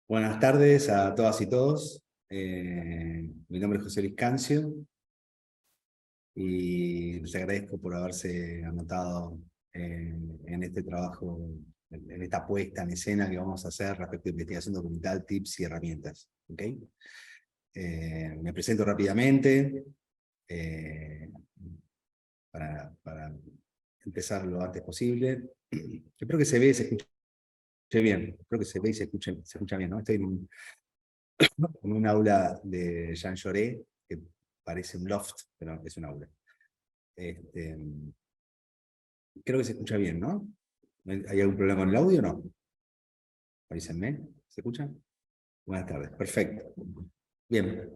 Buenas tardes a todas y todos. Mi nombre es José Luis Cancio y les agradezco por haberse anotado en este trabajo, en esta puesta en escena que vamos a hacer respecto a investigación documental, tips y herramientas. ¿Okay? Me presento rápidamente para empezar lo antes posible. Espero que se ve y se escuche bien. Espero que se ve y se escucha bien, ¿no? Estoy en un aula de Jean Jaurès, que parece un loft, pero es un aula. Este, Creo que se escucha bien, ¿no? ¿Hay algún problema con el audio o no? Avísenme. ¿Se escucha? Buenas tardes, perfecto. Bien.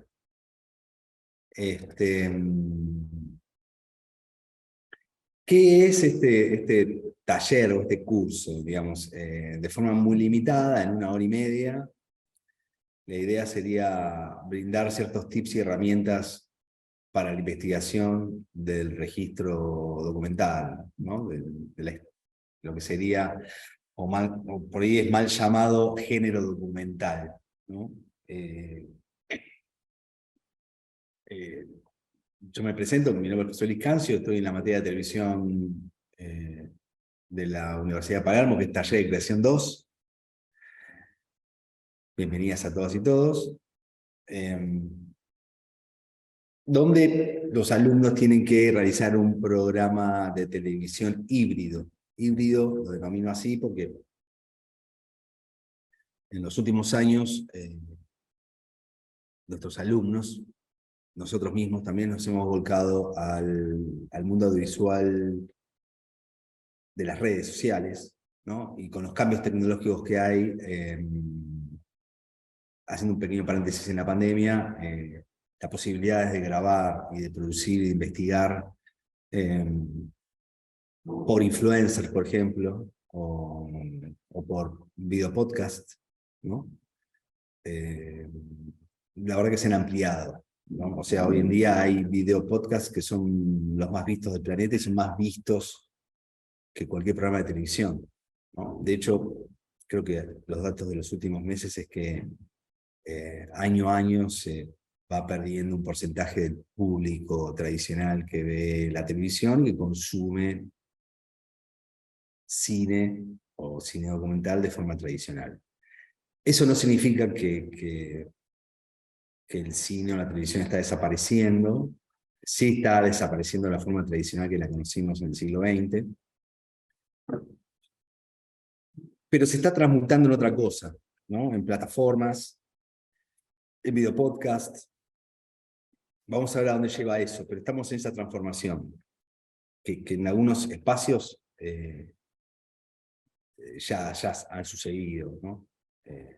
¿Qué es este taller o este curso? Digamos, de forma muy limitada, en 1 hora y media. La idea sería brindar ciertos tips y herramientas para la investigación del registro documental, ¿no? Lo que sería, o por ahí es mal llamado, género documental, ¿no? Eh, eh, yo me presento, mi nombre es José Luis Cancio, estoy en la materia de televisión de la Universidad de Palermo, que es Taller de Creación 2. Bienvenidas a todas y todos. Donde los alumnos tienen que realizar un programa de televisión híbrido. Híbrido lo denomino así porque en los últimos años nuestros alumnos, nosotros mismos también nos hemos volcado al mundo audiovisual de las redes sociales, ¿no? Y con los cambios tecnológicos que hay, haciendo un pequeño paréntesis en la pandemia, las posibilidades de grabar y de producir y de investigar por influencers, por ejemplo, o por videopodcast, ¿no? La verdad que se han ampliado, ¿no? O sea, hoy en día hay videopodcasts que son los más vistos del planeta y son más vistos que cualquier programa de televisión, ¿no? De hecho, creo que los datos de los últimos meses es que año a año se va perdiendo un porcentaje del público tradicional que ve la televisión y que consume cine o cine documental de forma tradicional. Eso no significa que el cine o la televisión está desapareciendo. Sí está desapareciendo de la forma tradicional que la conocimos en el siglo XX, pero se está transmutando en otra cosa, ¿no? En plataformas, en videopodcast. Vamos a ver a dónde lleva eso, pero estamos en esa transformación, que en algunos espacios ya han sucedido, ¿no?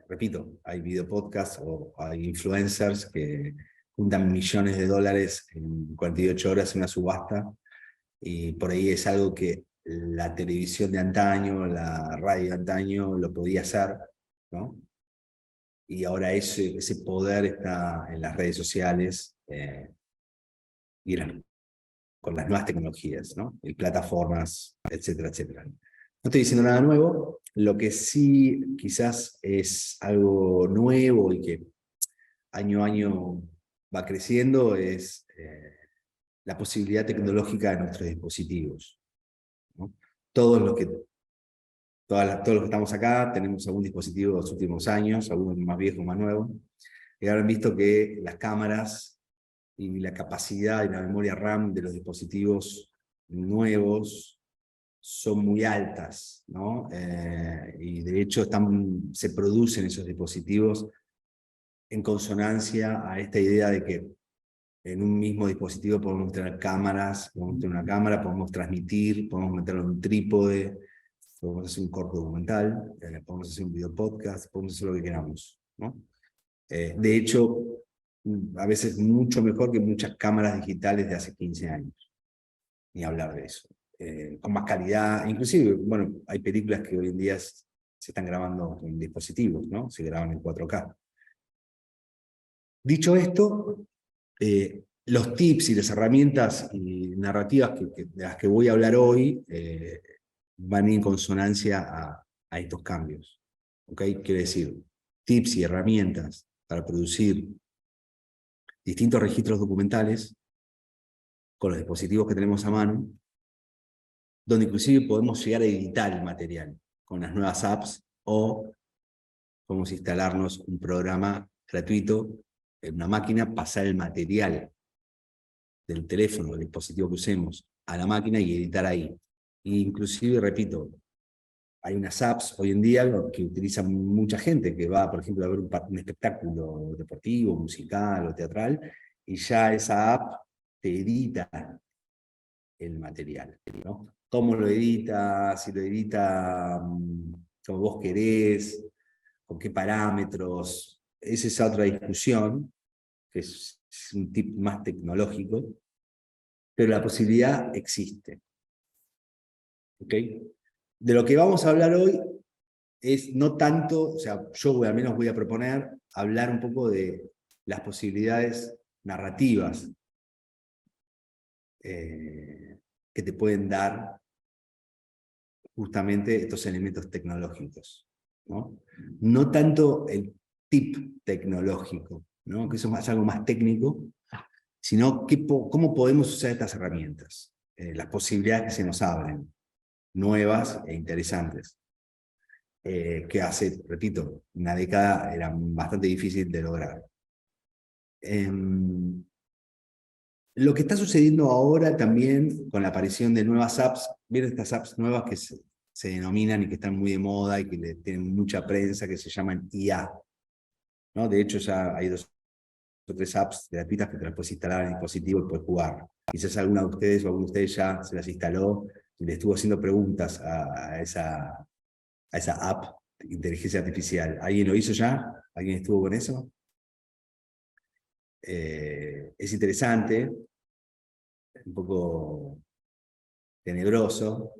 Repito, hay videopodcasts o hay influencers que juntan millones de dólares en 48 horas en una subasta, y por ahí es algo que la televisión de antaño, la radio de antaño lo podía hacer, ¿no? Y ahora ese poder está en las redes sociales y con las nuevas tecnologías, ¿no? Y plataformas, etcétera, etcétera. No estoy diciendo nada nuevo, lo que sí quizás es algo nuevo y que año a año va creciendo es la posibilidad tecnológica de nuestros dispositivos, ¿no? Todos los que, todos los que estamos acá tenemos algún dispositivo de los últimos años, algunos más viejos, más nuevos, y habrán visto que las cámaras y la capacidad y la memoria RAM de los dispositivos nuevos son muy altas, ¿no? Y de hecho se producen esos dispositivos en consonancia a esta idea de que en un mismo dispositivo podemos tener cámaras, podemos tener una cámara, podemos transmitir, podemos meterlo en un trípode, podemos hacer un corto documental, podemos hacer un video podcast, podemos hacer lo que queramos, ¿no? De hecho, a veces mucho mejor que muchas cámaras digitales de hace 15 años, ni hablar de eso. Con más calidad, inclusive, bueno, hay películas que hoy en día se están grabando con dispositivos, ¿no? Se graban en 4K. Dicho esto, los tips y las herramientas y narrativas de las que voy a hablar hoy van en consonancia a estos cambios. ¿Okay? Quiere decir, tips y herramientas para producir distintos registros documentales con los dispositivos que tenemos a mano, donde inclusive podemos llegar a editar el material con las nuevas apps o podemos instalarnos un programa gratuito en una máquina, pasar el material del teléfono, del dispositivo que usemos, a la máquina y editar ahí. E inclusive, repito, hay unas apps hoy en día que utilizan mucha gente que va, por ejemplo, a ver un espectáculo deportivo, musical o teatral, y ya esa app te edita el material, ¿no? ¿Cómo lo edita? Si lo edita como vos querés, con qué parámetros. Esa es otra discusión, que es un tip más tecnológico, pero la posibilidad existe. ¿Ok? De lo que vamos a hablar hoy es no tanto, o sea, yo al menos voy a proponer hablar un poco de las posibilidades narrativas que te pueden dar justamente estos elementos tecnológicos, ¿no? No tanto el tip tecnológico, ¿no? Que eso es algo más técnico, sino cómo podemos usar estas herramientas, las posibilidades que se nos abren, nuevas e interesantes, que hace, repito, una década era bastante difícil de lograr. Lo que está sucediendo ahora también con la aparición de nuevas apps, miren estas apps nuevas que se denominan y que están muy de moda y que tienen mucha prensa, que se llaman IA, ¿no? De hecho, ya hay 2 o 3 apps gratuitas que te las puedes instalar en el dispositivo y puedes jugar. Quizás alguna de ustedes o alguno de ustedes ya se las instaló y le estuvo haciendo preguntas a esa app de inteligencia artificial. ¿Alguien lo hizo ya? ¿Alguien estuvo con eso? Es interesante, un poco tenebroso,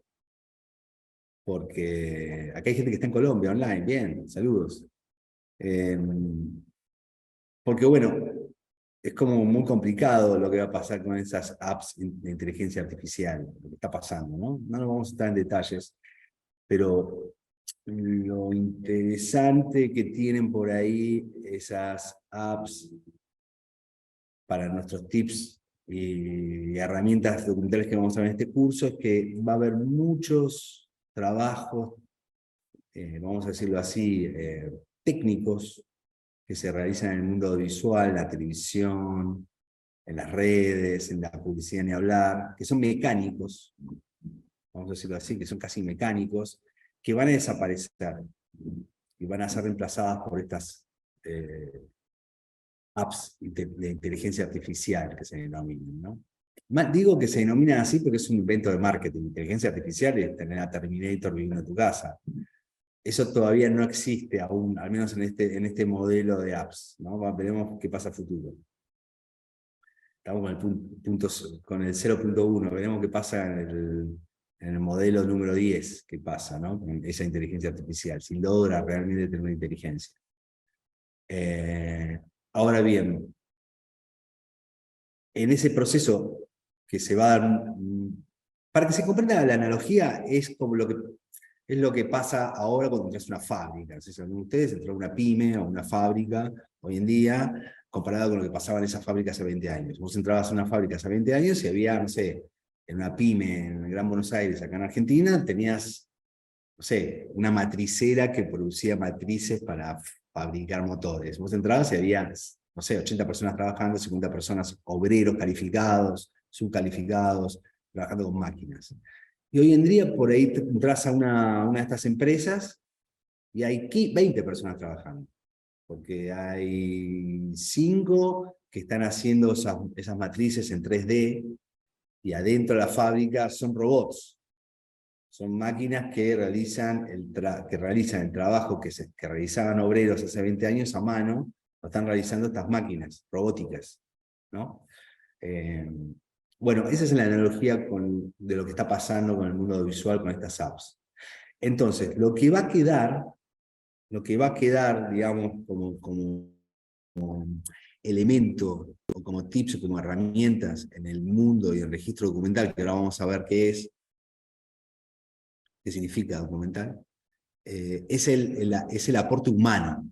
porque acá hay gente que está en Colombia online, bien, saludos. Porque bueno, es como muy complicado lo que va a pasar con esas apps de inteligencia artificial, lo que está pasando, ¿no? No nos vamos a estar en detalles, pero lo interesante que tienen por ahí esas apps para nuestros tips y herramientas documentales que vamos a ver en este curso es que va a haber muchos trabajos, vamos a decirlo así, técnicos que se realizan en el mundo audiovisual, en la televisión, en las redes, en la publicidad ni hablar, que son mecánicos, vamos a decirlo así, que son casi mecánicos, que van a desaparecer y van a ser reemplazadas por estas apps de inteligencia artificial que se denominan, ¿no? Digo que se denominan así porque es un invento de marketing. Inteligencia artificial es tener a Terminator viviendo en tu casa. Eso todavía no existe aún, al menos en este modelo de apps, ¿no? Veremos qué pasa a futuro. Estamos con el 0.1, veremos qué pasa en el modelo número 10, qué pasa, ¿no? Con esa inteligencia artificial, si logra realmente tener una inteligencia. Ahora bien, en ese proceso que se va a dar, para que se comprenda la analogía, es lo que pasa ahora cuando entras a una fábrica. No sé si alguno de ustedes entró a una pyme o una fábrica hoy en día, comparado con lo que pasaba en esas fábricas hace 20 años. Vos entrabas a una fábrica hace 20 años y había, no sé, en una pyme en el Gran Buenos Aires, acá en Argentina, tenías, no sé, una matricera que producía matrices para fabricar motores. Vos entrabas y había, no sé, 80 personas trabajando, 50 personas obreros calificados, subcalificados, trabajando con máquinas. Y hoy en día por ahí entras a una de estas empresas y hay 20 personas trabajando, porque hay 5 que están haciendo esas matrices en 3D y adentro de la fábrica son robots. Son máquinas que realizan el trabajo que realizaban obreros hace 20 años a mano, lo están realizando estas máquinas robóticas, ¿no? Bueno, esa es la analogía de lo que está pasando con el mundo audiovisual, con estas apps. Entonces, lo que va a quedar, digamos, como elemento, o como tips, o como herramientas en el mundo y el registro documental, que ahora vamos a ver qué significa documental, es el aporte humano.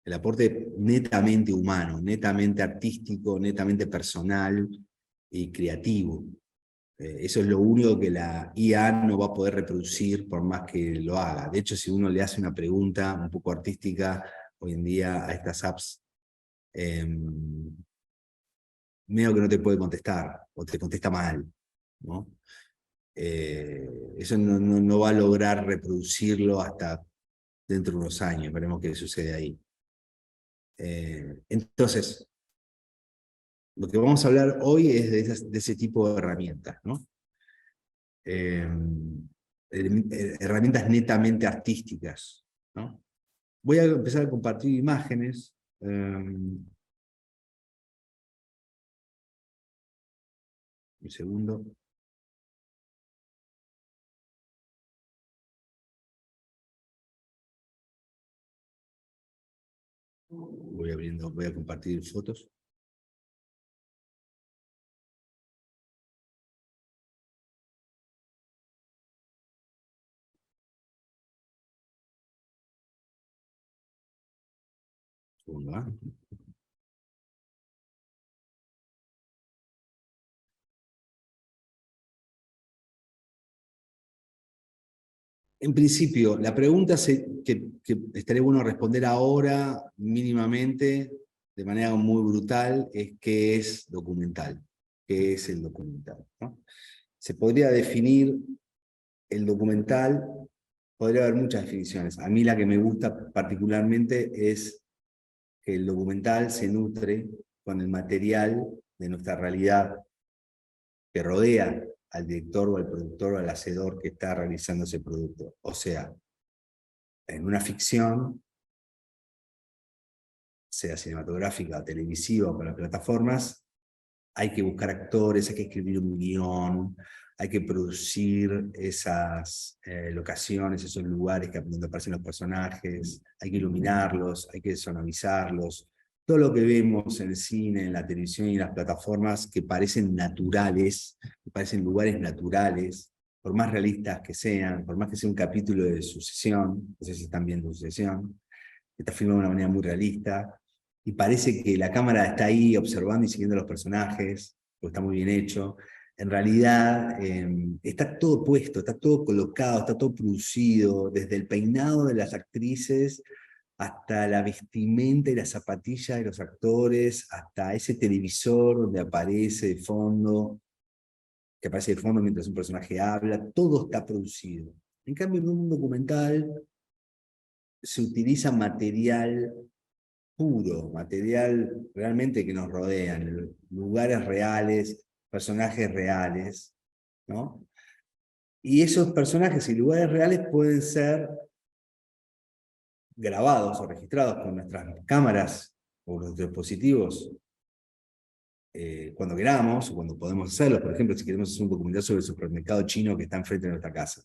El aporte netamente humano, netamente artístico, netamente personal y creativo. Eso es lo único que la IA no va a poder reproducir por más que lo haga. De hecho, si uno le hace una pregunta un poco artística hoy en día a estas apps, medio que no te puede contestar, o te contesta mal, ¿no? Eso no va a lograr reproducirlo hasta dentro de unos años, veremos qué sucede ahí. Entonces, lo que vamos a hablar hoy es de ese tipo de herramientas, ¿no? Eh, Herramientas netamente artísticas, ¿no? Voy a empezar a compartir imágenes. Un segundo. Voy a compartir fotos. Segundo, ¿eh? En principio, la pregunta que estaría bueno responder ahora mínimamente, de manera muy brutal, es ¿qué es documental? ¿Qué es el documental? ¿No? Se podría definir el documental, podría haber muchas definiciones. A mí la que me gusta particularmente es que el documental se nutre con el material de nuestra realidad que rodea al director o al productor o al hacedor que está realizando ese producto. O sea, en una ficción, sea cinematográfica o televisiva para plataformas, hay que buscar actores, hay que escribir un guión, hay que producir esas locaciones, esos lugares donde aparecen los personajes, hay que iluminarlos, hay que sonorizarlos. Todo lo que vemos en el cine, en la televisión y en las plataformas que parecen naturales, que parecen lugares naturales, por más realistas que sean, por más que sea un capítulo de Sucesión, no sé si están viendo Sucesión, está filmado de una manera muy realista, y parece que la cámara está ahí observando y siguiendo a los personajes, porque está muy bien hecho. En realidad está todo puesto, está todo colocado, está todo producido, desde el peinado de las actrices hasta la vestimenta y la zapatilla de los actores, hasta ese televisor donde aparece de fondo, que aparece de fondo mientras un personaje habla, todo está producido. En cambio, en un documental se utiliza material puro, material realmente que nos rodean, lugares reales, personajes reales, ¿no? Y esos personajes y lugares reales pueden ser grabados o registrados con nuestras cámaras o los dispositivos cuando queramos o cuando podemos hacerlo. Por ejemplo, si queremos hacer un documental sobre el supermercado chino que está enfrente de nuestra casa,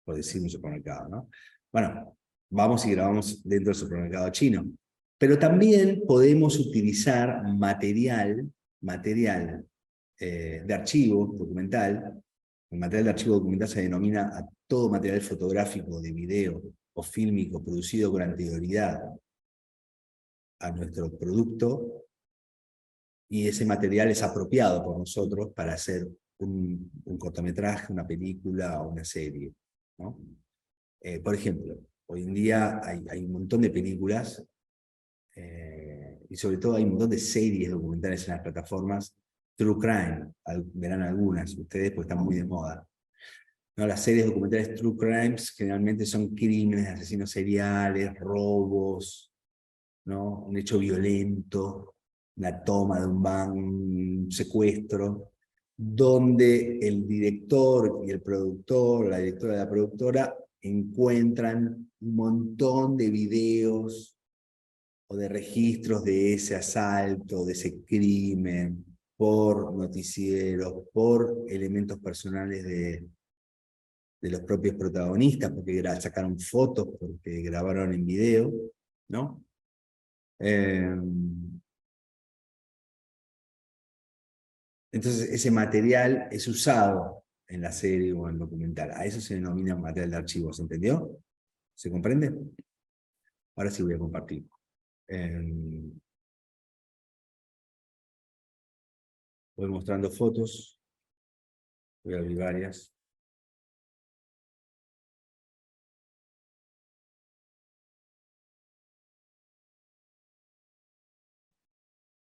por decir un supermercado, ¿no? Bueno, vamos y grabamos dentro del supermercado chino. Pero también podemos utilizar material de archivo documental. El material de archivo documental se denomina a todo material fotográfico, de video o fílmico producido con anterioridad a nuestro producto, y ese material es apropiado por nosotros para hacer un cortometraje, una película o una serie, ¿no? Por ejemplo, hoy en día hay un montón de películas y sobre todo hay un montón de series documentales en las plataformas. True Crime, verán algunas ustedes porque están muy de moda. ¿No? Las series documentales True Crimes generalmente son crímenes, asesinos seriales, robos, ¿no? Un hecho violento, una toma de un banco, un secuestro, donde el director y el productor, la directora de la productora, encuentran un montón de videos o de registros de ese asalto, de ese crimen, por noticieros, por elementos personales de los propios protagonistas, porque sacaron fotos, porque grabaron en video, ¿no? Entonces ese material es usado en la serie o en el documental. A eso se denomina material de archivo, ¿se entendió? ¿Se comprende? Ahora sí voy a compartir. Voy mostrando fotos, voy a abrir varias.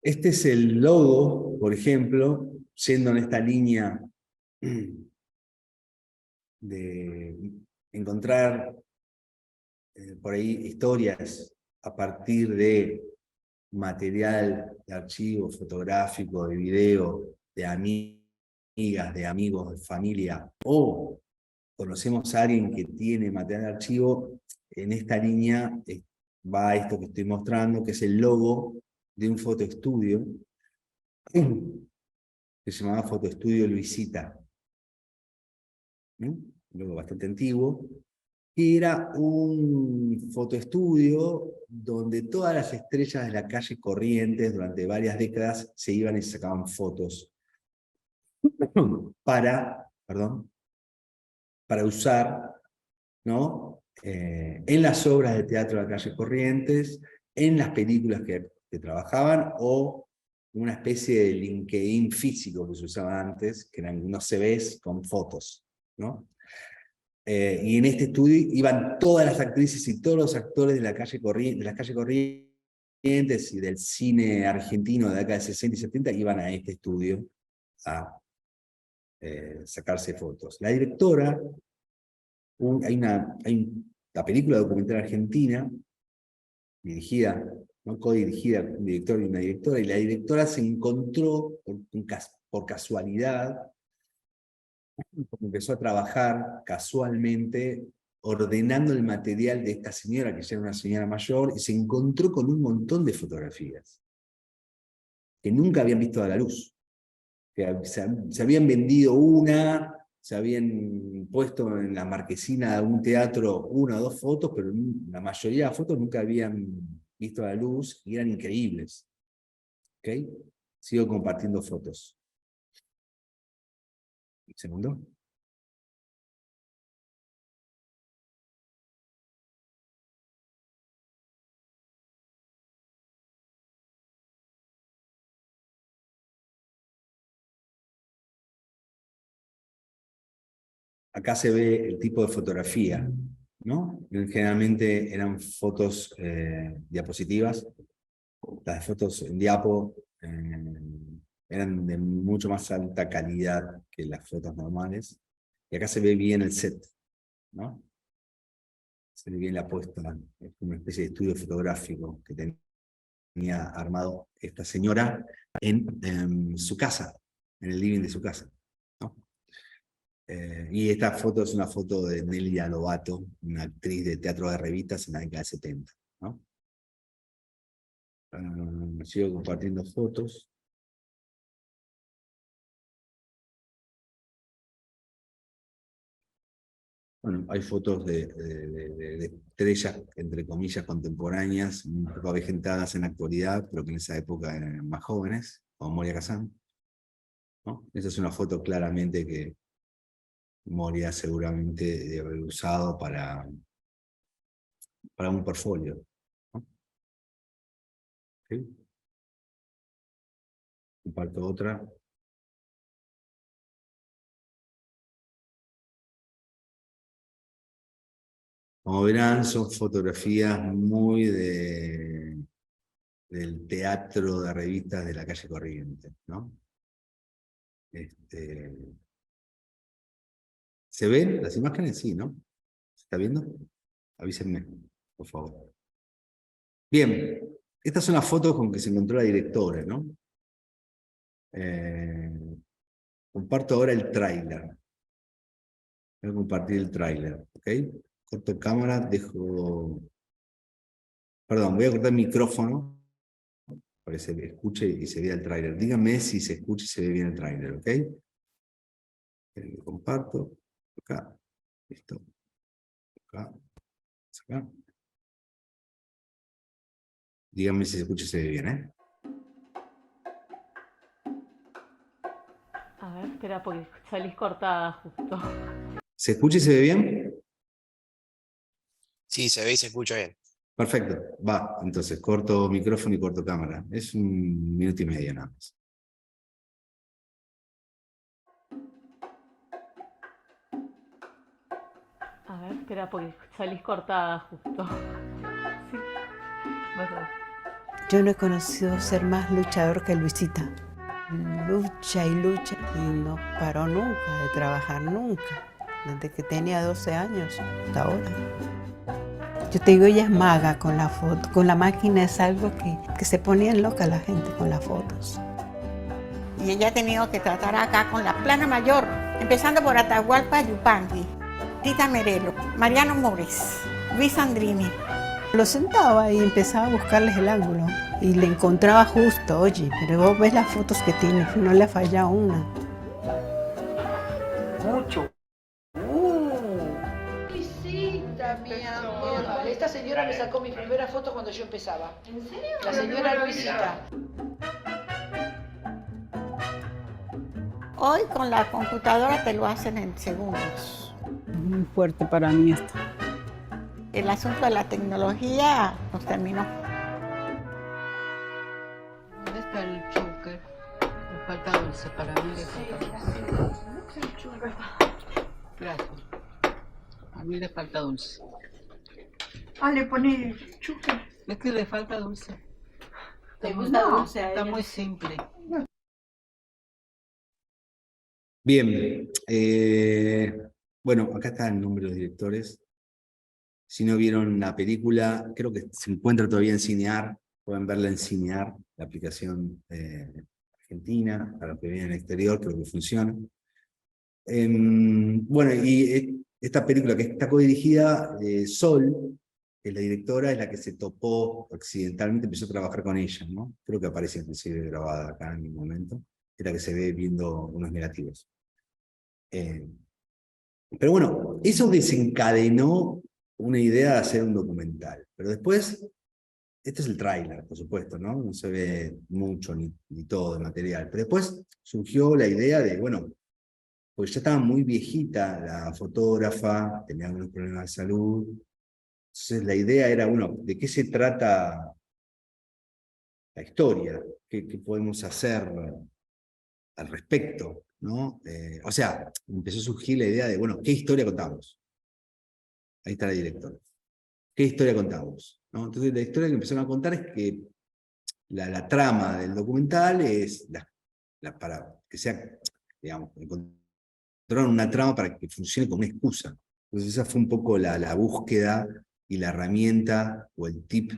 Este es el logo, por ejemplo, siendo en esta línea de encontrar por ahí historias a partir de material de archivo fotográfico, de video, de amigas, de amigos, de familia, o conocemos a alguien que tiene material de archivo, en esta línea va esto que estoy mostrando, que es el logo de un fotoestudio que se llamaba Fotoestudio Luisita. Un logo bastante antiguo, que era un fotoestudio donde todas las estrellas de la calle Corrientes durante varias décadas se iban y sacaban fotos para usar, ¿no? En las obras de teatro de la calle Corrientes, en las películas que trabajaban, o una especie de LinkedIn físico que se usaba antes, que eran unos CVs con fotos, ¿no? Y en este estudio iban todas las actrices y todos los actores de la calle Corrientes, y del cine argentino de la década de 60 y 70, iban a este estudio a sacarse fotos. La directora, la película documental argentina, dirigida, ¿no? Co-dirigida, un director y una directora, y la directora se encontró por casualidad, empezó a trabajar casualmente ordenando el material de esta señora, que ya era una señora mayor, y se encontró con un montón de fotografías que nunca habían visto a la luz. Que se habían vendido se habían puesto en la marquesina de algún teatro una o dos fotos, pero la mayoría de las fotos nunca habían visto a la luz y eran increíbles. ¿Okay? Sigo compartiendo fotos. Un segundo. Acá se ve el tipo de fotografía, ¿no? Generalmente eran fotos diapositivas. Las fotos en diapo eran de mucho más alta calidad que las fotos normales. Y acá se ve bien el set, ¿no? Se ve bien la puesta, es una especie de estudio fotográfico que tenía armado esta señora en su casa, en el living de su casa, ¿no? Y esta foto es una foto de Nelia Lobato, una actriz de teatro de revistas en la década de 70, ¿no? Sigo compartiendo fotos. Bueno, hay fotos de estrellas, entre comillas, contemporáneas, un poco avejentadas en la actualidad, pero que en esa época eran más jóvenes, como Moria Kazan, ¿no? Esa es una foto claramente que Moria seguramente debe haber usado para un portfolio, ¿no? ¿Sí? Comparto otra. Como verán, son fotografías muy del teatro de revistas de la calle Corrientes, ¿no? ¿Se ven las imágenes? Sí, ¿no? ¿Se está viendo? Avísenme, por favor. Bien, estas son las fotos con que se encontró la directora, ¿no? Eh, Comparto ahora el tráiler. Voy a compartir el tráiler, ¿ok? Corto cámara, dejo... Perdón, voy a cortar el micrófono para que se escuche y se vea el tráiler. Díganme si se escucha y se ve bien el tráiler, ¿ok? Comparto. Acá. Listo. Acá. Acá. Díganme si se escucha y se ve bien, ¿eh? A ver, espera, porque salís cortada justo. ¿Se escucha y se ve bien? Sí, se ve y se escucha bien. Perfecto, va. Entonces, corto micrófono y corto cámara. Es 1 minuto y medio nada más. A ver, espera, porque salís cortada justo. Sí, bueno. Yo no he conocido ser más luchador que Luisita. Lucha y lucha y no paró nunca de trabajar, nunca. Desde que tenía 12 años hasta ahora. Yo te digo, ella es maga con la foto. Con la máquina es algo que se ponían loca la gente con las fotos. Y ella ha tenido que tratar acá con la plana mayor, empezando por Atahualpa Yupanqui, Tita Merelo, Mariano Mores, Luis Sandrini. Lo sentaba y empezaba a buscarles el ángulo. Y le encontraba justo, oye, pero vos ves las fotos que tiene, no le ha fallado una. Mucho. Luisita, mi amor. Esta señora me sacó mi primera foto cuando yo empezaba. ¿En serio? La señora Luisita. Hoy con la computadora te lo hacen en segundos. Muy fuerte para mí esto. El asunto de la tecnología nos terminó. ¿Dónde está el chúquer? Me falta dulce para mí. Gracias. A mí le falta dulce. Ah, le pone chúcar. Es que le falta dulce. ¿Te gusta dulce a Está ella? muy simple. Bien, bueno, acá está el nombre de los directores. Si no vieron la película, creo que se encuentra todavía en Cinear, pueden verla en Cinear, la aplicación argentina, para los que vienen del exterior, creo que funciona. Bueno, y esta película que está codirigida, Sol, que es la directora, es la que se topó accidentalmente, empezó a trabajar con ella, ¿no? Creo que aparece inclusive grabada acá en un momento, es la que se ve viendo unos negativos. Pero bueno, eso desencadenó una idea de hacer un documental. Pero después, este es el tráiler, por supuesto, ¿no? No se ve mucho ni todo el material. Pero después surgió la idea de, bueno, pues ya estaba muy viejita la fotógrafa, tenía algunos problemas de salud. Entonces la idea era, bueno, ¿de qué se trata la historia? ¿Qué podemos hacer al respecto? ¿No? O sea, empezó a surgir la idea de, bueno, ¿qué historia contamos? Ahí está la directora. ¿Qué historia contamos? ¿No? Entonces la historia que empezaron a contar es que la trama del documental es para que sea, digamos, encontraron una trama para que funcione como una excusa. Entonces esa fue un poco la búsqueda y la herramienta o el tip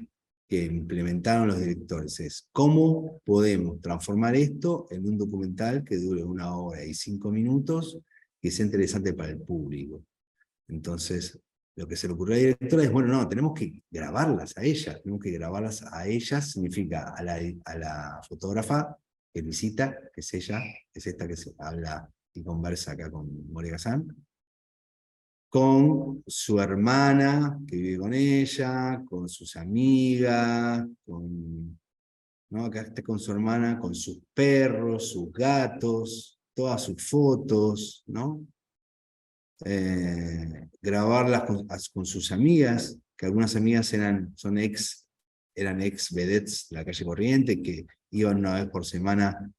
que implementaron los directores. Es cómo podemos transformar esto en un documental que dure 1 hora y 5 minutos, que sea interesante para el público. Entonces, lo que se le ocurrió a la directora es, bueno, no, tenemos que grabarlas a ellas, significa a la fotógrafa que visita, que es ella, que es esta que se habla y conversa acá con Moria Kazan, con su hermana que vive con ella, con sus amigas, ¿no? Acá está con su hermana, con sus perros, sus gatos, todas sus fotos, ¿no? Grabarlas con sus amigas, que algunas amigas eran ex vedettes de la calle Corriente, que iban 1 vez por semana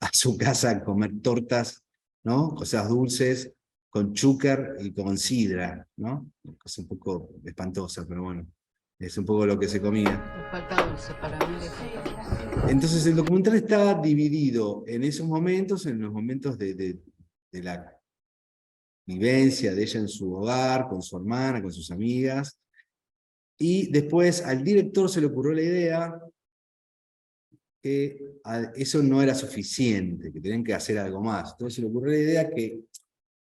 a su casa a comer tortas, ¿no? Cosas dulces, con chúcar y con sidra, ¿no? Cosa un poco espantosa, pero bueno, es un poco lo que se comía. Me falta dulce para mí. Entonces el documental está dividido en esos momentos, en los momentos de la vivencia de ella en su hogar, con su hermana, con sus amigas, y después al director se le ocurrió la idea que eso no era suficiente, que tenían que hacer algo más. Entonces se le ocurrió la idea que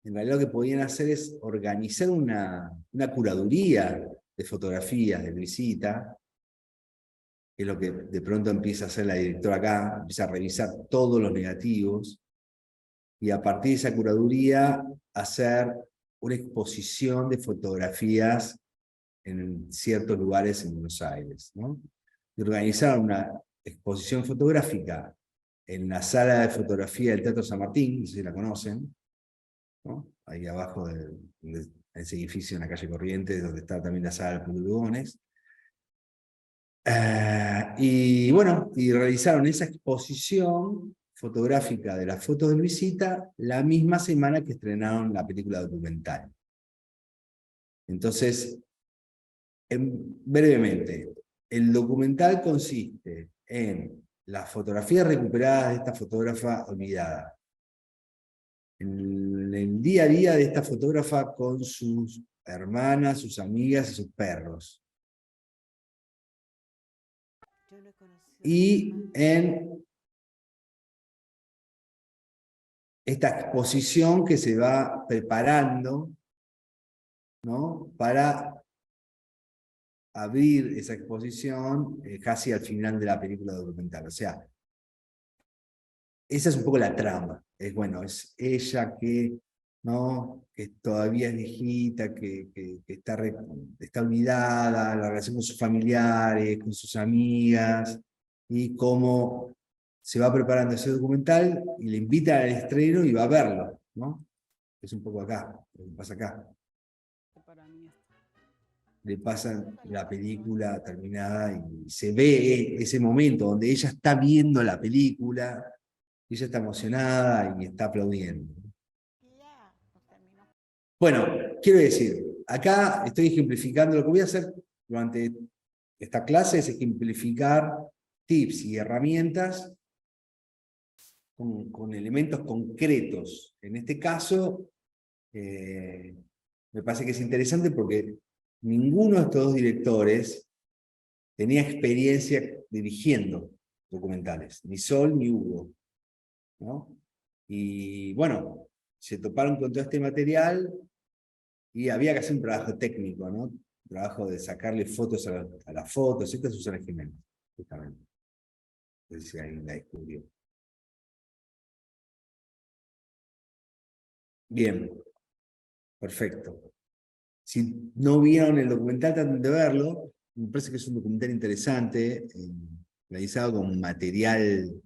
en realidad lo que podían hacer es organizar una curaduría de fotografías de Luisita, que es lo que de pronto empieza a hacer la directora acá, empieza a revisar todos los negativos, y a partir de esa curaduría hacer una exposición de fotografías en ciertos lugares en Buenos Aires, ¿no? Y organizar una exposición fotográfica en la sala de fotografía del Teatro San Martín, no sé si la conocen, ¿no? Ahí abajo de ese edificio en la calle Corrientes, donde está también la sala de Lugones. Y bueno, y realizaron esa exposición fotográfica de las fotos de Luisita la misma semana que estrenaron la película documental. Entonces, brevemente, el documental consiste en las fotografías recuperadas de esta fotógrafa olvidada, en el día a día de esta fotógrafa con sus hermanas, sus amigas y sus perros. Y en esta exposición que se va preparando, ¿no?, para abrir esa exposición casi al final de la película documental. O sea, esa es un poco la trama. Bueno, es ella que, ¿no?, que todavía es viejita, que está olvidada, la relación con sus familiares, con sus amigas, y cómo se va preparando ese documental y le invita al estreno y va a verlo, ¿no? Es un poco acá, lo que pasa acá. Le pasan la película terminada y se ve ese momento donde ella está viendo la película, y ella está emocionada y está aplaudiendo. Bueno, quiero decir, acá estoy ejemplificando, lo que voy a hacer durante esta clase es ejemplificar tips y herramientas con elementos concretos. En este caso, me parece que es interesante porque ninguno de estos dos directores tenía experiencia dirigiendo documentales, ni Sol ni Hugo, ¿no? Y bueno, se toparon con todo este material y había que hacer un trabajo técnico, ¿no? Un trabajo de sacarle fotos a las fotos. Esta es Susana Jiménez, justamente. No sé si alguien la descubrió. Bien, perfecto. Si no vieron el documental, traten de verlo. Me parece que es un documental interesante, realizado con material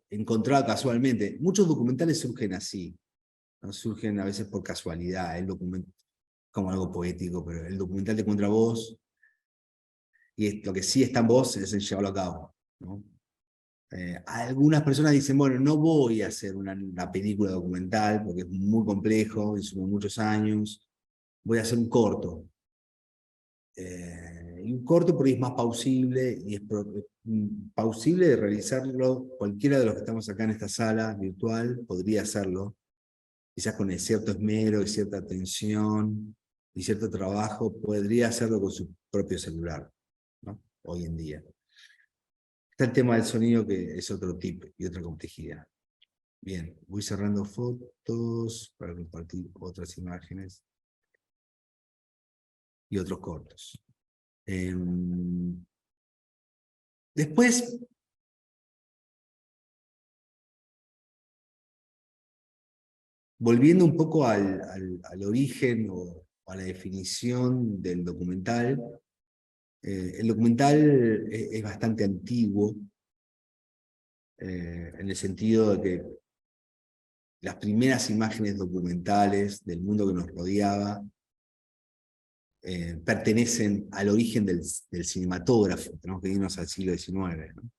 encontrado casualmente. Muchos documentales surgen así, ¿no? Surgen a veces por casualidad, el documental, como algo poético, pero el documental te encuentra vos, y lo que sí está en vos es el llevarlo a cabo, ¿no? Algunas personas dicen, bueno, no voy a hacer una película documental, porque es muy complejo, y son muchos años, voy a hacer un corto. Y un corto por ahí es más pausible, y es pausible de realizarlo. Cualquiera de los que estamos acá en esta sala virtual podría hacerlo, quizás con cierto esmero y cierta atención y cierto trabajo, podría hacerlo con su propio celular, ¿no? Hoy en día. Está el tema del sonido, que es otro tip y otra complejidad. Bien, voy cerrando fotos para compartir otras imágenes y otros cortos. Después, volviendo un poco al origen o a la definición del documental, el documental es bastante antiguo, en el sentido de que las primeras imágenes documentales del mundo que nos rodeaba pertenecen al origen del cinematógrafo. Tenemos que irnos al siglo XIX, ¿no?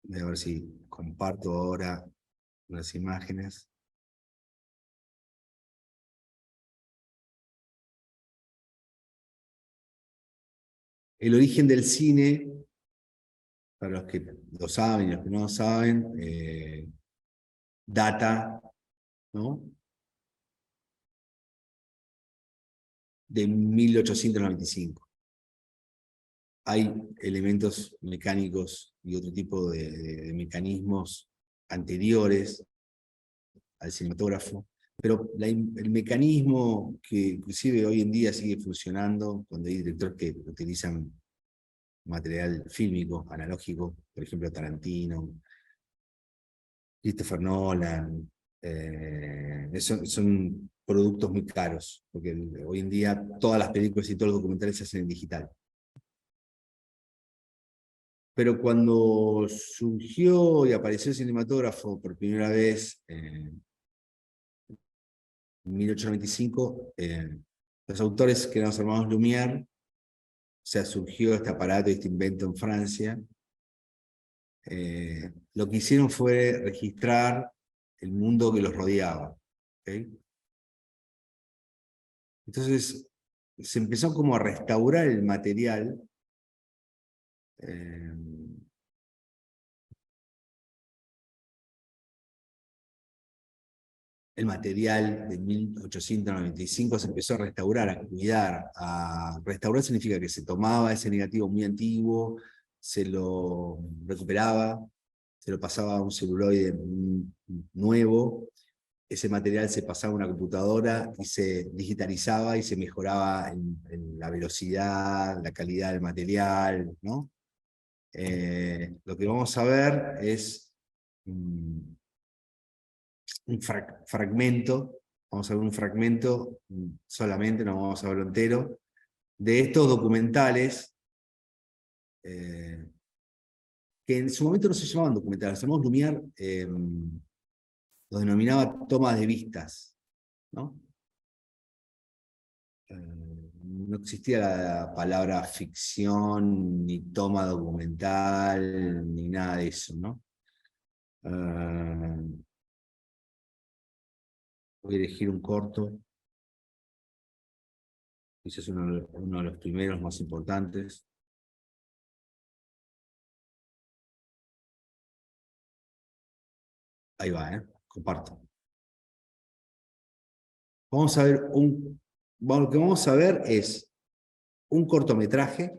Voy a ver si comparto ahora las imágenes. El origen del cine, para los que lo saben y los que no lo saben, data, ¿no?, de 1895. Hay elementos mecánicos y otro tipo de mecanismos anteriores al cinematógrafo, pero el mecanismo que inclusive hoy en día sigue funcionando cuando hay directores que utilizan material fílmico, analógico, por ejemplo Tarantino, Christopher Nolan, son productos muy caros, porque hoy en día todas las películas y todos los documentales se hacen en digital. Pero cuando surgió y apareció el cinematógrafo por primera vez En 1895, los autores que eran los hermanos Lumière, o sea, surgió este aparato, este invento en Francia. Lo que hicieron fue registrar el mundo que los rodeaba. ¿Okay? Entonces, se empezó como a restaurar el material. El material de 1895 se empezó a restaurar, a cuidar. Restaurar significa que se tomaba ese negativo muy antiguo, se lo recuperaba, se lo pasaba a un celuloide nuevo, ese material se pasaba a una computadora y se digitalizaba y se mejoraba en la velocidad, la calidad del material, ¿no? Lo que vamos a ver es un fragmento, vamos a ver un fragmento solamente, no vamos a verlo entero, de estos documentales, que en su momento no se llamaban documentales. Los hermanos Lumière lo denominaba tomas de vistas, ¿no? No existía la palabra ficción, ni toma documental, ni nada de eso, ¿no? Voy a elegir un corto. Ese es uno de los primeros más importantes. Ahí va, comparto. Vamos a ver lo que vamos a ver es un cortometraje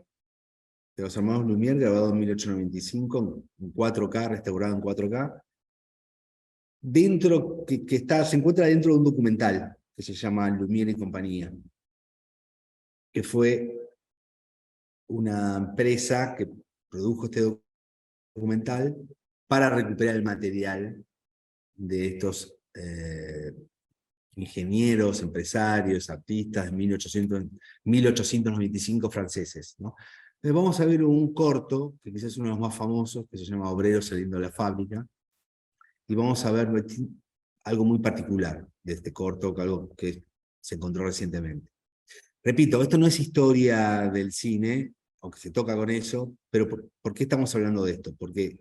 de los hermanos Lumière, grabado en 1895, en 4K, restaurado en 4K, se encuentra dentro de un documental que se llama Lumière y compañía, que fue una empresa que produjo este documental para recuperar el material de estos ingenieros, empresarios, artistas de 1895 franceses, ¿no? Entonces vamos a ver un corto, que quizás es uno de los más famosos, que se llama Obreros saliendo de la fábrica, y vamos a ver algo muy particular de este corto, algo que se encontró recientemente. Repito, esto no es historia del cine, aunque se toca con eso, pero ¿por qué estamos hablando de esto? Porque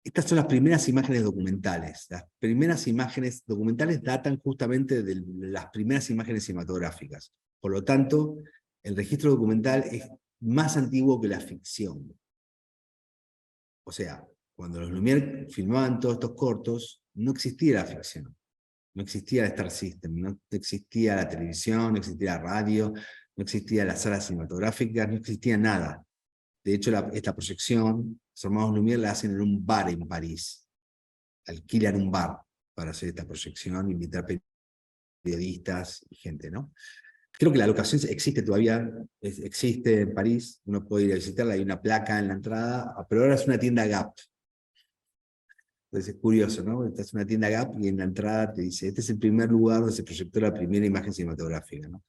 estas son las primeras imágenes documentales. Las primeras imágenes documentales datan justamente de las primeras imágenes cinematográficas. Por lo tanto, el registro documental es más antiguo que la ficción. O sea, cuando los Lumière filmaban todos estos cortos, no existía la ficción. No existía el Star System, no existía la televisión, no existía la radio, no existía las salas cinematográficas, no existía nada. De hecho, esta proyección, los hermanos Lumière la hacen en un bar en París. Alquilan un bar para hacer esta proyección, invitar periodistas y gente, ¿no? Creo que la locación existe todavía, existe en París, uno puede ir a visitarla, hay una placa en la entrada, pero ahora es una tienda Gap. Entonces es curioso, ¿no? Esta es una tienda Gap y en la entrada te dice, este es el primer lugar donde se proyectó la primera imagen cinematográfica, ¿no?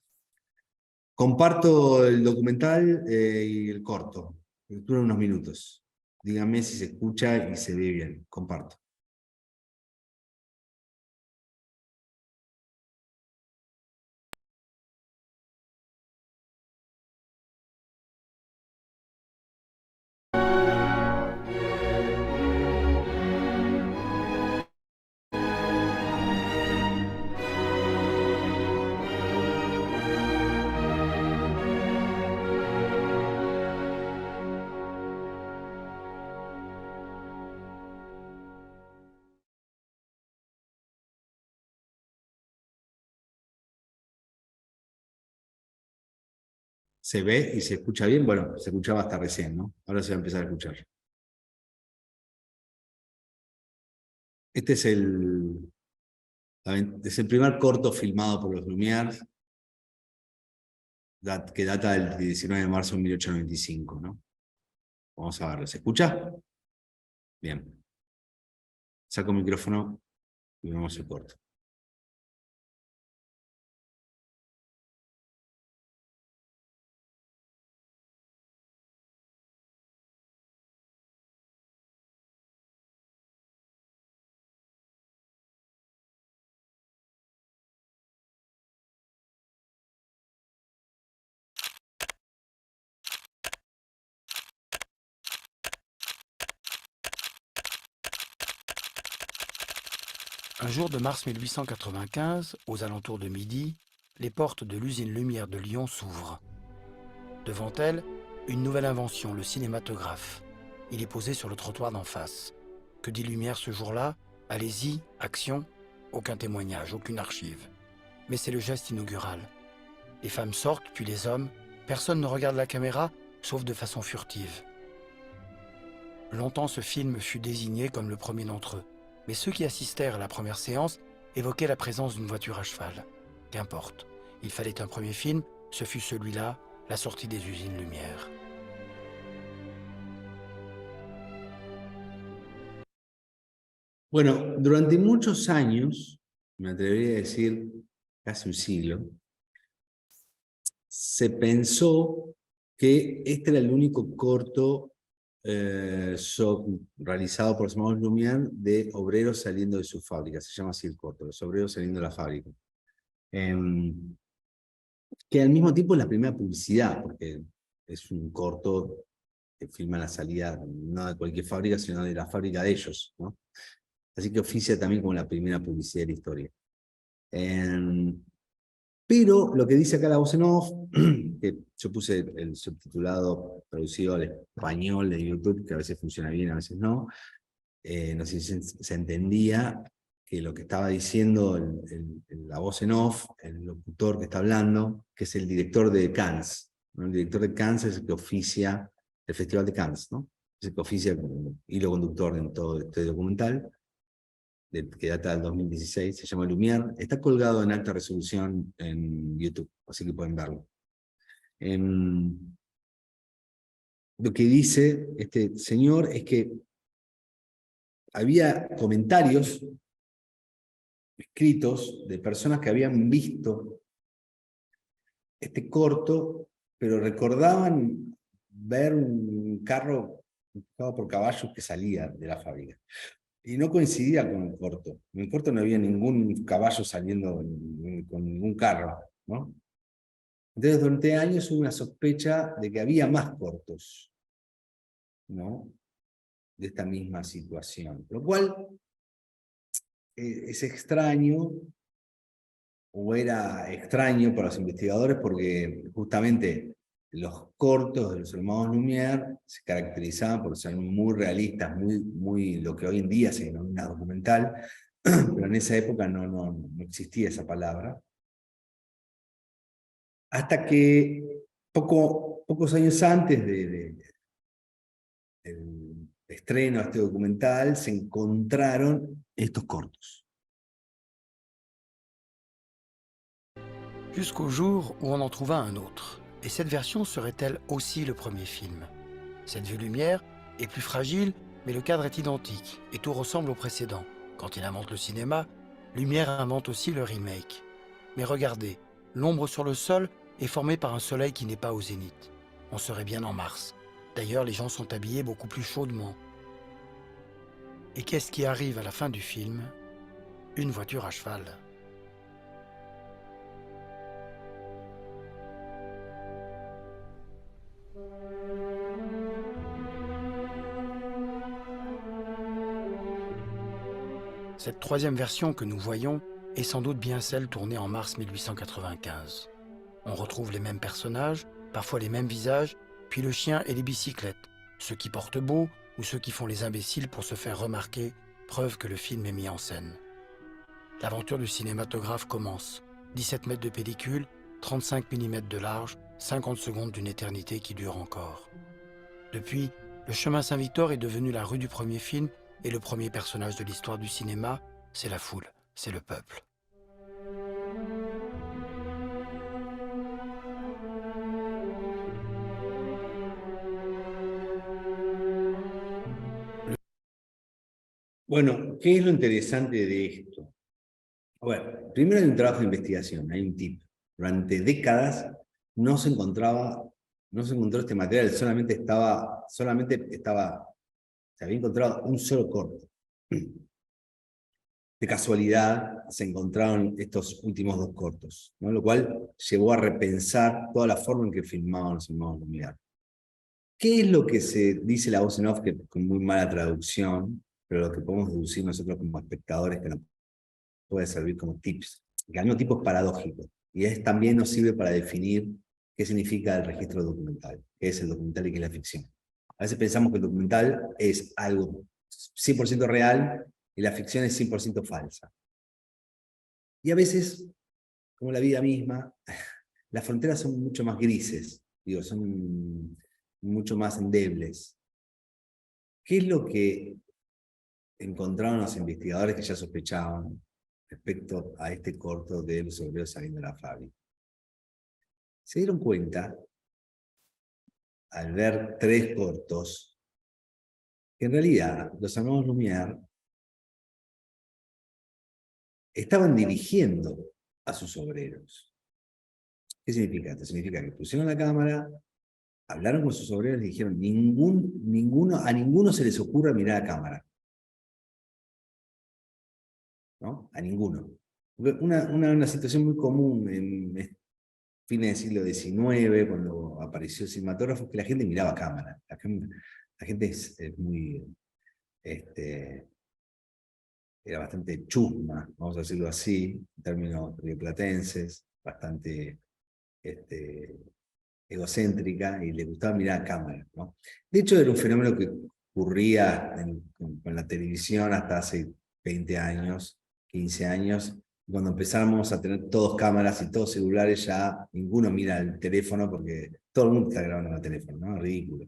Comparto el documental y el corto. Dura unos minutos. Díganme si se escucha y se ve bien. Comparto. ¿Se ve y se escucha bien? Bueno, se escuchaba hasta recién, ¿no? Ahora se va a empezar a escuchar. Este es el primer corto filmado por los Lumière, que data del 19 de marzo de 1895, ¿no? Vamos a verlo. ¿Se escucha? Bien. Saco el micrófono y vemos el corto. Un jour de mars 1895, aux alentours de midi, les portes de l'usine Lumière de Lyon s'ouvrent. Devant elle, une nouvelle invention, le cinématographe. Il est posé sur le trottoir d'en face. Que dit Lumière ce jour-là? Allez-y, action. Aucun témoignage, aucune archive. Mais c'est le geste inaugural. Les femmes sortent, puis les hommes. Personne ne regarde la caméra, sauf de façon furtive. Longtemps, ce film fut désigné comme le premier d'entre eux. Mais ceux qui assistèrent à la première séance évoquaient la présence d'une voiture à cheval. Qu'importe, il fallait un premier film, ce fut celui-là, la sortie des usines Lumière. Bueno, durante muchos años, me atrevería a decir casi un siglo, se pensó que este era el único corto realizado por Simón Lumière de obreros saliendo de su fábrica. Se llama así el corto, los obreros saliendo de la fábrica. Que al mismo tiempo es la primera publicidad, porque es un corto que filma la salida no de cualquier fábrica, sino de la fábrica de ellos, ¿no? Así que oficia también como la primera publicidad de la historia. Pero lo que dice acá la voz en off, que yo puse el subtitulado traducido al español de YouTube, que a veces funciona bien, a veces no, no sé si se entendía que lo que estaba diciendo la voz en off, el locutor que está hablando, que es el director de Cannes, ¿no? El director de Cannes es el que oficia el Festival de Cannes, ¿no? Es el que oficia como hilo conductor en todo este documental, que data del 2016, se llama Lumière, está colgado en alta resolución en YouTube, así que pueden verlo. Lo que dice este señor es que había comentarios escritos de personas que habían visto este corto, pero recordaban ver un carro empujado por caballos que salía de la fábrica. Y no coincidía con el corto. En el corto no había ningún caballo saliendo con ningún carro, ¿no? Entonces, durante años hubo una sospecha de que había más cortos, ¿no? De esta misma situación. Lo cual es extraño, o era extraño para los investigadores, porque justamente los cortos de los hermanos Lumière se caracterizaban por ser muy realistas, muy lo que hoy en día se denomina documental, pero en esa época no existía esa palabra. Hasta que pocos años antes del estreno de este documental se encontraron estos cortos. Jusqu'au jour où on en trouva un autre. Et cette version serait-elle aussi le premier film? Cette vue Lumière est plus fragile, mais le cadre est identique, et tout ressemble au précédent. Quand il invente le cinéma, Lumière invente aussi le remake. Mais regardez, l'ombre sur le sol est formée par un soleil qui n'est pas au zénith. On serait bien en mars. D'ailleurs, les gens sont habillés beaucoup plus chaudement. Et qu'est-ce qui arrive à la fin du film? Une voiture à cheval. Cette troisième version que nous voyons est sans doute bien celle tournée en mars 1895. On retrouve les mêmes personnages, parfois les mêmes visages, puis le chien et les bicyclettes, ceux qui portent beau ou ceux qui font les imbéciles pour se faire remarquer, preuve que le film est mis en scène. L'aventure du cinématographe commence. 17 mètres de pellicule, 35 mm de large, 50 secondes d'une éternité qui dure encore. Depuis, le chemin Saint-Victor est devenu la rue du premier film, et le premier personnage de l'histoire du cinéma, c'est la foule, c'est le peuple. Bueno, ¿qué es lo interesante de esto? Bueno, primero hay un trabajo de investigación, hay un tip. Durante décadas no se encontró este material, solamente se había encontrado un solo corto. De casualidad se encontraron estos últimos dos cortos, ¿no? Lo cual llevó a repensar toda la forma en que filmaban los hermanos Lumière. ¿Qué es lo que se dice la voz en off, que con muy mala traducción, pero lo que podemos deducir nosotros como espectadores que no puede servir como tips, que al mismo tiempo es paradójico, y también nos sirve para definir qué significa el registro documental, qué es el documental y qué es la ficción. A veces pensamos que el documental es algo 100% real y la ficción es 100% falsa. Y a veces, como la vida misma, las fronteras son mucho más grises, son mucho más endebles. ¿Qué es lo que encontraron los investigadores que ya sospechaban respecto a este corto de los obreros saliendo de la fábrica? Se dieron cuenta, al ver 3 cortos, que en realidad los hermanos Lumière estaban dirigiendo a sus obreros. ¿Qué significa esto? Significa que pusieron la cámara, hablaron con sus obreros y dijeron, a ninguno se les ocurra mirar a cámara. ¿No? A ninguno. Una situación muy común en fines del siglo XIX, cuando apareció el cinematógrafo, que la gente miraba a cámara. La gente es muy... era bastante chusma, vamos a decirlo así, en términos rioplatenses, bastante egocéntrica, y le gustaba mirar a cámara, ¿no? De hecho, era un fenómeno que ocurría con la televisión hasta hace 20 años, 15 años, cuando empezamos a tener todos cámaras y todos celulares, ya ninguno mira el teléfono porque todo el mundo está grabando en el teléfono, ¿no? Ridículo.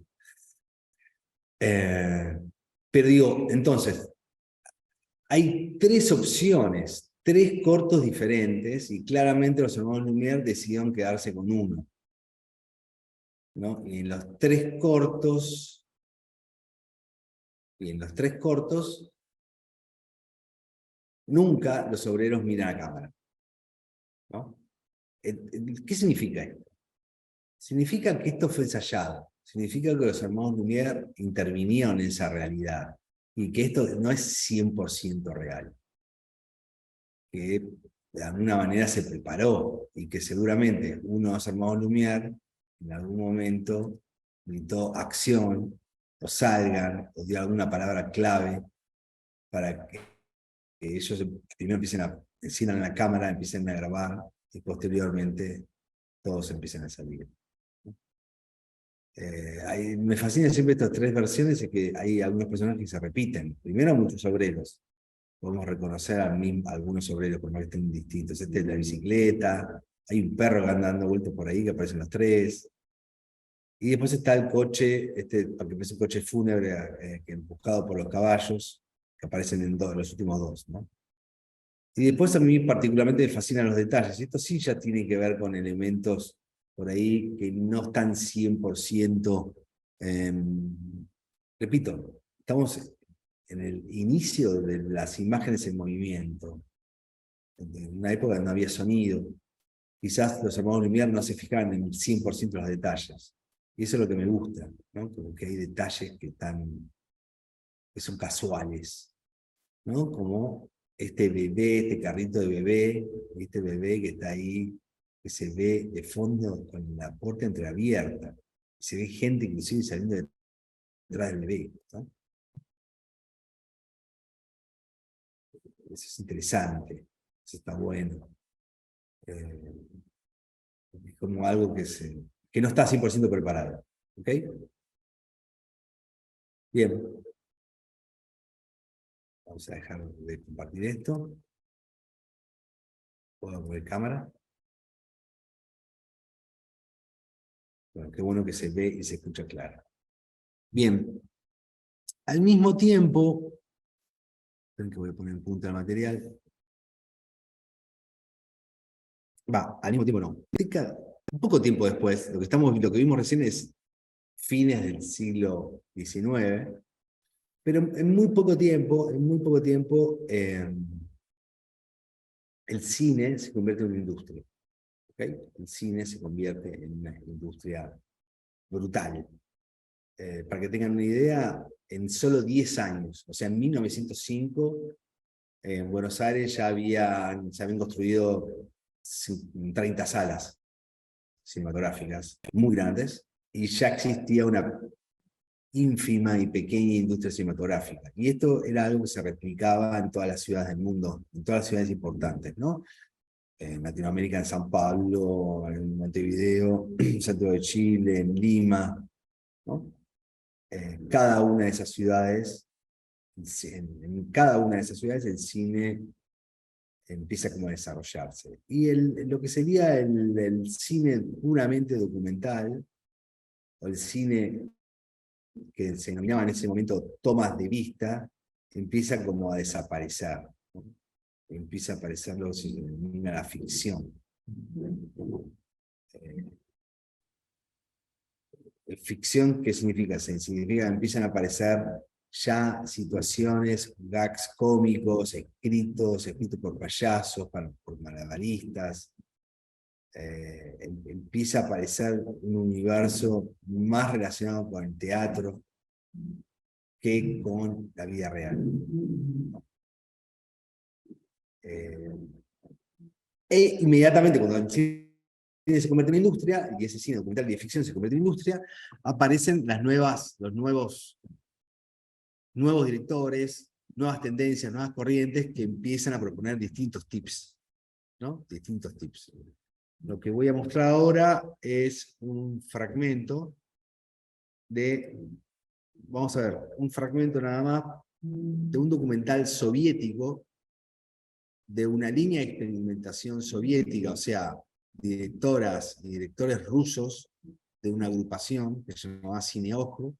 Pero digo, entonces, hay 3 opciones, 3 cortos diferentes, y claramente los hermanos Lumière decidieron quedarse con uno, ¿no? Y en los 3 cortos, nunca los obreros miran a cámara, ¿no? ¿Qué significa esto? Significa que esto fue ensayado, significa que los hermanos Lumière intervinieron en esa realidad, y que esto no es 100% real, que de alguna manera se preparó, y que seguramente uno de los hermanos Lumière en algún momento gritó acción, o salgan, o dio alguna palabra clave para que ellos primero enciendan la cámara, empiecen a grabar, y posteriormente todos empiecen a salir. Me fascinan siempre estas 3 versiones, es que hay algunos personajes que se repiten. Primero, muchos obreros. Podemos reconocer a algunos obreros, por más que estén distintos. Este es la bicicleta, hay un perro que anda dando vueltas por ahí, que aparecen los 3. Y después está el coche, porque es un coche fúnebre, empujado por los caballos, que aparecen en los últimos 2, ¿no? Y después a mí particularmente me fascinan los detalles. Esto sí ya tiene que ver con elementos por ahí que no están 100%... repito, estamos en el inicio de las imágenes en movimiento. En una época no había sonido. Quizás los hermanos Lumière no se fijaban en el 100% de los detalles. Y eso es lo que me gusta, ¿no? Como que hay detalles que son casuales, ¿no? Como este bebé, este carrito de bebé, este bebé que está ahí, que se ve de fondo con la puerta entreabierta. Se ve gente inclusive saliendo detrás del bebé, ¿no? Eso es interesante, eso está bueno. Es como algo que no está 100% preparado. ¿Ok? Bien. Vamos a dejar de compartir esto. ¿Puedo mover cámara? Bueno, qué bueno que se ve y se escucha claro. Bien. Al mismo tiempo, esperen que voy a poner en punta el material. Al mismo tiempo no. Un poco tiempo después, lo que vimos recién es fines del siglo XIX, pero en muy poco tiempo, el cine se convierte en una industria. ¿Okay? El cine se convierte en una industria brutal. Para que tengan una idea, en solo 10 años, o sea, en 1905, en Buenos Aires se habían construido 30 salas cinematográficas muy grandes, y ya existía una ínfima y pequeña industria cinematográfica. Y esto era algo que se replicaba en todas las ciudades del mundo, en todas las ciudades importantes, ¿no? En Latinoamérica, en San Pablo, en Montevideo, en Santiago de Chile, en Lima, ¿no? Cada una de esas ciudades, en cada una de esas ciudades el cine empieza como a desarrollarse. Y lo que sería el cine puramente documental, o el cine que se denominaba en ese momento tomas de vista, empieza como a desaparecer, ¿no? Empieza a aparecer lo que se denomina la ficción. Ficción, ¿qué significa? Significa que empiezan a aparecer ya situaciones, gags cómicos, escritos por payasos, por malabaristas. Empieza a aparecer un universo más relacionado con el teatro que con la vida real. E inmediatamente cuando el cine se convierte en industria, y ese cine documental y de ficción se convierte en industria, aparecen los nuevos directores, nuevas tendencias, nuevas corrientes que empiezan a proponer distintos tips, ¿no? Distintos tips. Lo que voy a mostrar ahora es un fragmento vamos a ver, un fragmento nada más de un documental soviético de una línea de experimentación soviética, o sea, directoras y directores rusos de una agrupación que se llamaba Cineojo,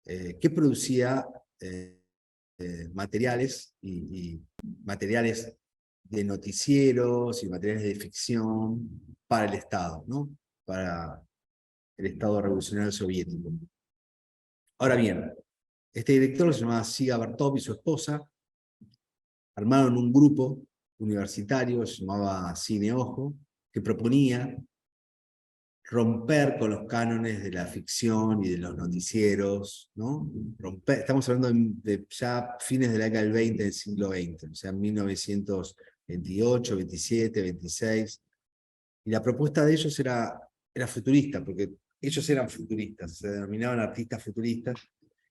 que producía materiales y materiales de noticieros y materiales de ficción para el Estado, ¿no? Para el Estado revolucionario soviético. Ahora bien, este director se llamaba Siga Bertov y su esposa armaron un grupo universitario, se llamaba Cine Ojo, que proponía romper con los cánones de la ficción y de los noticieros, ¿no? Estamos hablando de ya fines de la década del 20 del siglo XX, o sea, 1928, 27, 26. Y la propuesta de ellos era futurista, porque ellos eran futuristas, se denominaban artistas futuristas.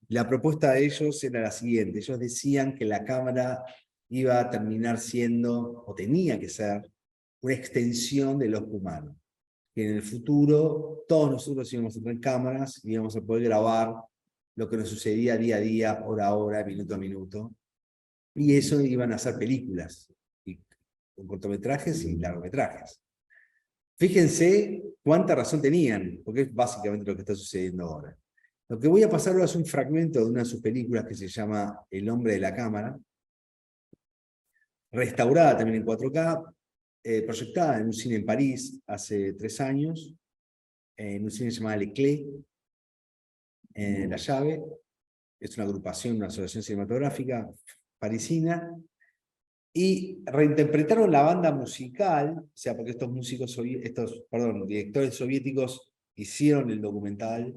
La propuesta de ellos era la siguiente: ellos decían que la cámara iba a terminar siendo, o tenía que ser, una extensión del ojo humano. Que en el futuro todos nosotros íbamos a tener cámaras y íbamos a poder grabar lo que nos sucedía día a día, hora a hora, minuto a minuto. Y eso iban a ser películas, y con cortometrajes y largometrajes. Fíjense cuánta razón tenían, porque es básicamente lo que está sucediendo ahora. Lo que voy a pasar ahora es un fragmento de una de sus películas que se llama El hombre de la cámara, restaurada también en 4K, proyectada en un cine en París hace 3 años, en un cine llamado Le Clé, en La Llave. Es una agrupación, una asociación cinematográfica parisina, y reinterpretaron la banda musical, o sea, porque estos directores soviéticos hicieron el documental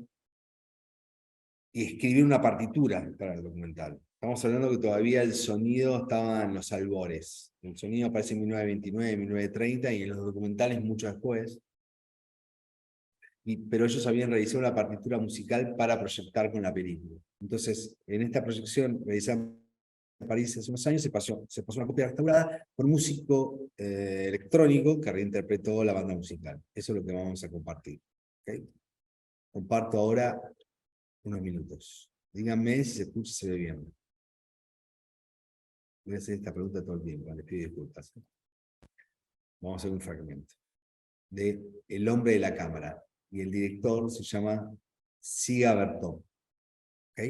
y escribieron una partitura para el documental. Estamos hablando que todavía el sonido estaba en los albores. El sonido aparece en 1929, 1930, y en los documentales mucho después. Pero ellos habían realizado una partitura musical para proyectar con la película. Entonces, en esta proyección realizada en París hace unos años, se pasó una copia restaurada por un músico electrónico que reinterpretó la banda musical. Eso es lo que vamos a compartir. ¿Okay? Comparto ahora unos minutos. Díganme si se escucha y se ve bien. Voy a hacer esta pregunta todo el tiempo, les pido disculpas. Vamos a hacer un fragmento de El hombre de la cámara, y el director se llama Siga Bertov. ¿Ok?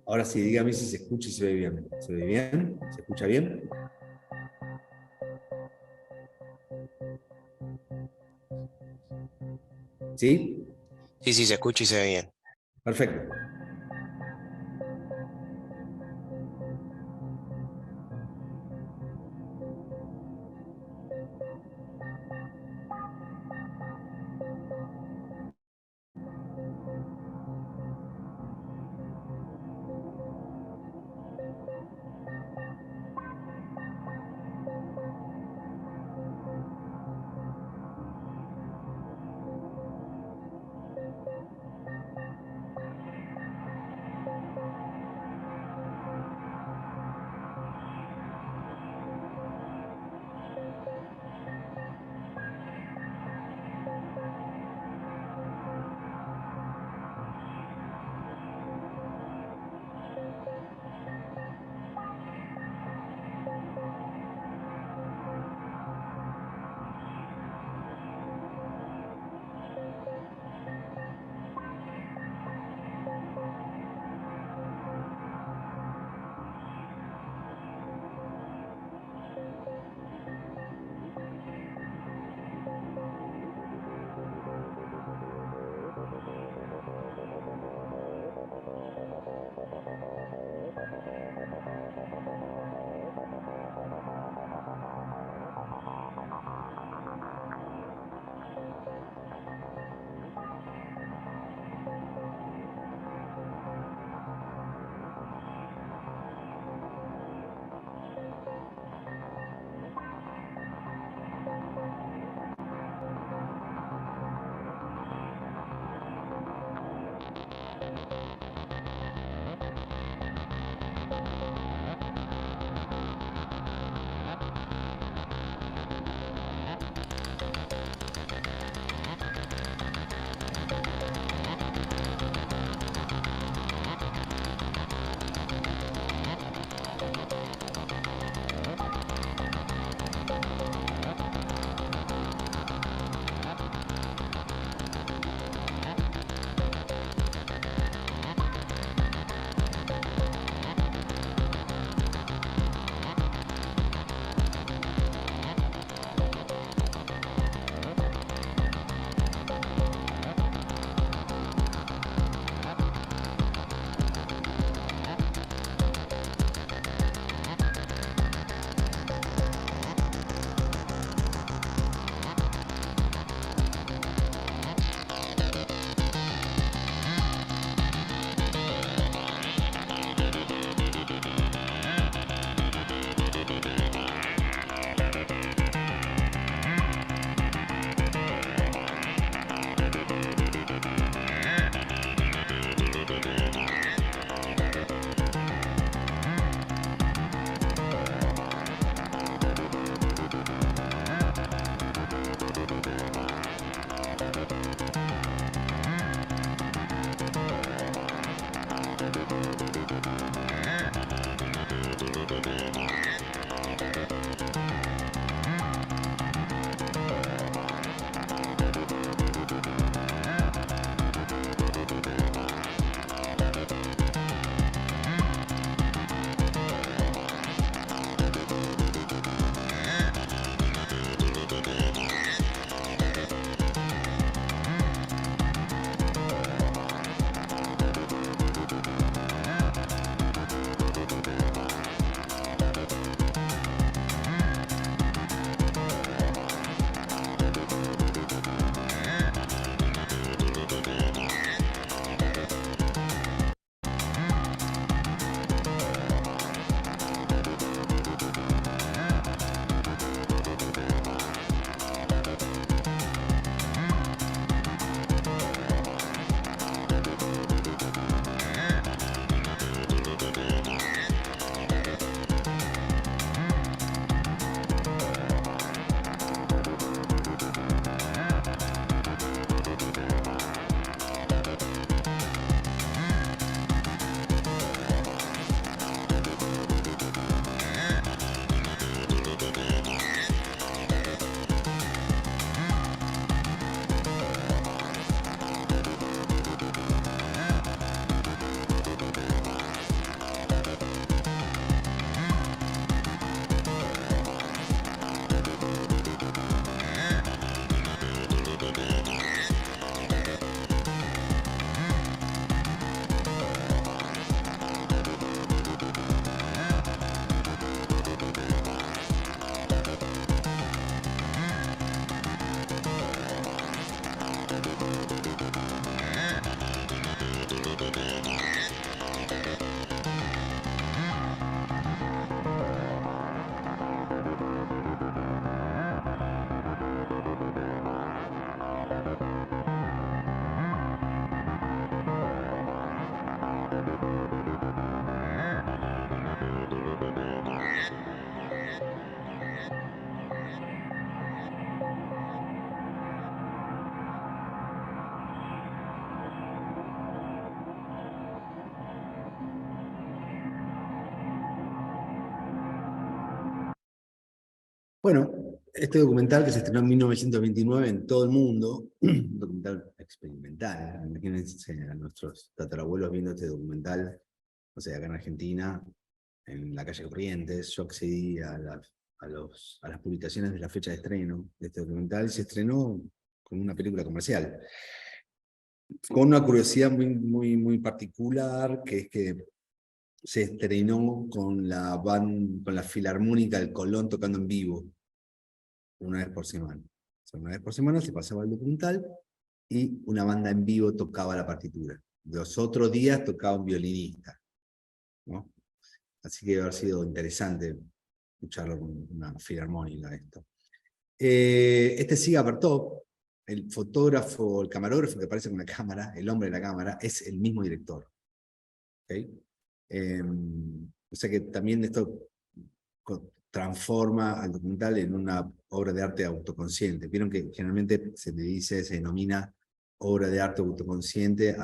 Ahora sí, dígame si se escucha y se ve bien. ¿Se ve bien? ¿Se escucha bien? ¿Sí? Sí, sí, se escucha y se ve bien. Perfecto. Bueno, este documental que se estrenó en 1929 en todo el mundo, un documental experimental, imagínense a nuestros tatarabuelos viendo este documental, o sea, acá en Argentina, en la calle Corrientes. Yo accedí a las publicaciones de la fecha de estreno de este documental y se estrenó con una película comercial. Con una curiosidad muy particular, que es que se estrenó con la Filarmónica del Colón tocando en vivo, una vez por semana. O sea, una vez por semana se pasaba el documental y una banda en vivo tocaba la partitura. Los otros días tocaba un violinista, ¿no? Así que debe haber sido interesante escucharlo con una filarmónica esto. Este Siga Bertov, el fotógrafo, el camarógrafo que aparece con la cámara, el hombre de la cámara, es el mismo director. ¿Okay? O sea que también esto transforma al documental en una obra de arte autoconsciente. Vieron que generalmente se denomina obra de arte autoconsciente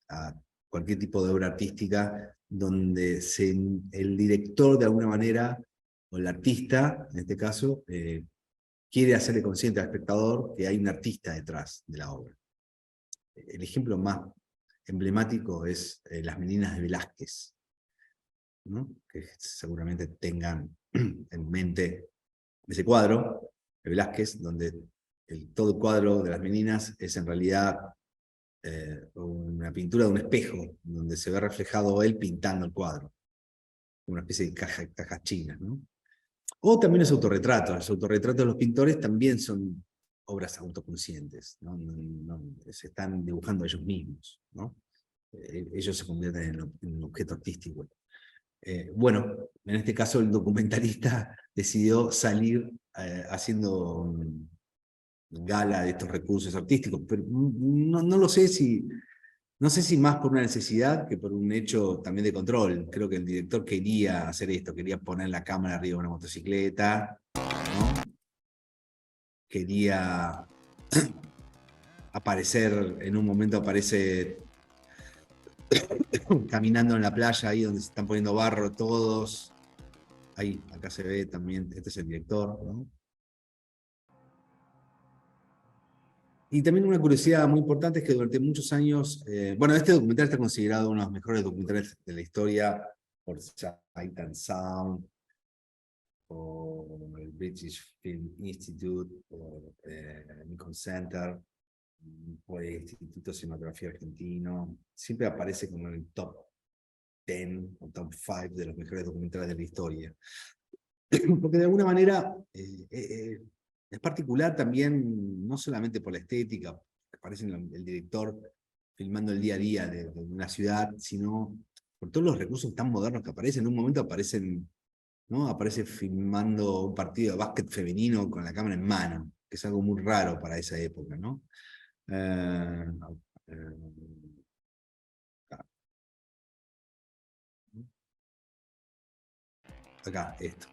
a cualquier tipo de obra artística donde el director de alguna manera, o el artista, en este caso, quiere hacerle consciente al espectador que hay un artista detrás de la obra. El ejemplo más emblemático es Las Meninas de Velázquez, ¿no? Que seguramente tengan en mente ese cuadro de Velázquez, donde todo el cuadro de las meninas es en realidad una pintura de un espejo, donde se ve reflejado él pintando el cuadro, una especie de cajas chinas, ¿no? O también los autorretratos de los pintores también son obras autoconscientes, ¿no? Se están dibujando ellos mismos, ¿no? Ellos se convierten en un objeto artístico. Bueno, en este caso el documentalista decidió salir haciendo gala de estos recursos artísticos, pero no lo sé si, no sé si más por una necesidad que por un hecho también de control. Creo que el director quería hacer esto, quería poner la cámara arriba de una motocicleta, ¿no? Quería aparecer, en un momento aparece caminando en la playa, ahí donde se están poniendo barro todos. Ahí, acá se ve también, este es el director, ¿no? Y también una curiosidad muy importante es que durante muchos años, bueno, este documental está considerado uno de los mejores documentales de la historia por Sight and Sound, por el British Film Institute, por Nikon Center, por el Instituto de Cinematografía Argentino. Siempre aparece como en el top 10 o top 5 de los mejores documentales de la historia. Porque de alguna manera es particular también, no solamente por la estética, aparece el director filmando el día a día de una ciudad, sino por todos los recursos tan modernos que aparecen. En un momento aparecen, ¿no? Aparece filmando un partido de básquet femenino con la cámara en mano, que es algo muy raro para esa época, ¿no? Acá, esto.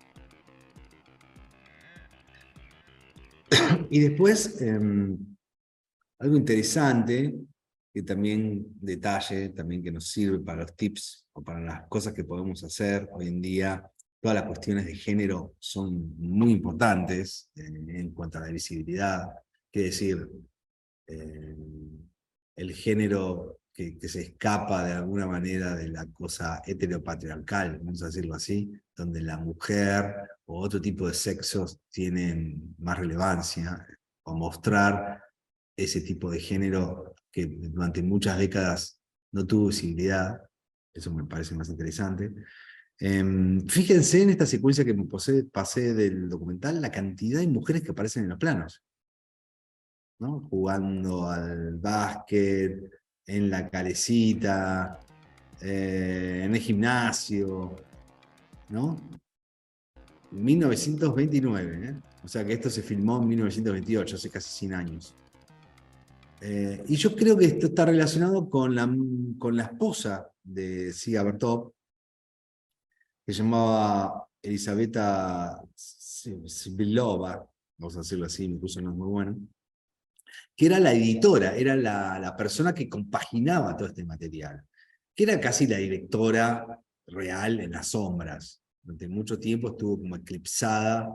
Y después, algo interesante, que también detalle, también que nos sirve para los tips o para las cosas que podemos hacer hoy en día. Todas las cuestiones de género son muy importantes en cuanto a la visibilidad. Quiere decir, el género que se escapa de alguna manera de la cosa heteropatriarcal, vamos a decirlo así, donde la mujer o otro tipo de sexos tienen más relevancia, o mostrar ese tipo de género que durante muchas décadas no tuvo visibilidad. Eso me parece más interesante. Fíjense en esta secuencia que me pasé del documental, la cantidad de mujeres que aparecen en los planos, ¿no? Jugando al básquet, en la calecita, en el gimnasio, ¿no? 1929, ¿eh? O sea que esto se filmó en 1928, hace casi 100 años. Y yo creo que esto está relacionado con la esposa de Siga Bertov, que se llamaba Elisabetta Svilova, vamos a decirlo así, me puso un nombre muy bueno, que era la editora, era la persona que compaginaba todo este material, que era casi la directora real en las sombras. Durante mucho tiempo estuvo como eclipsada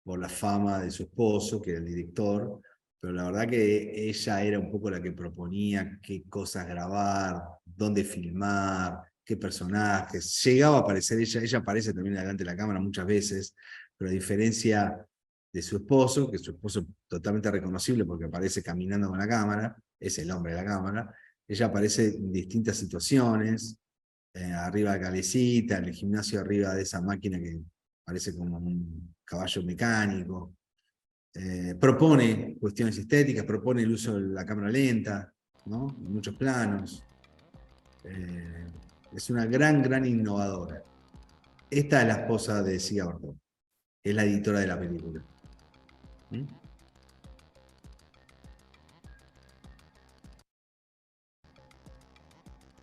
por la fama de su esposo, que era el director, pero la verdad que ella era un poco la que proponía qué cosas grabar, dónde filmar, qué personajes. Llegaba a aparecer ella aparece también delante de la cámara muchas veces, pero a diferencia de su esposo, que su esposo es totalmente reconocible porque aparece caminando con la cámara, es el hombre de la cámara, ella aparece en distintas situaciones, arriba de la calecita, en el gimnasio arriba de esa máquina que parece como un caballo mecánico. Propone cuestiones estéticas, propone el uso de la cámara lenta, ¿no? En muchos planos. Es una gran innovadora. Esta es la esposa de Siga Bartol, es la editora de la película.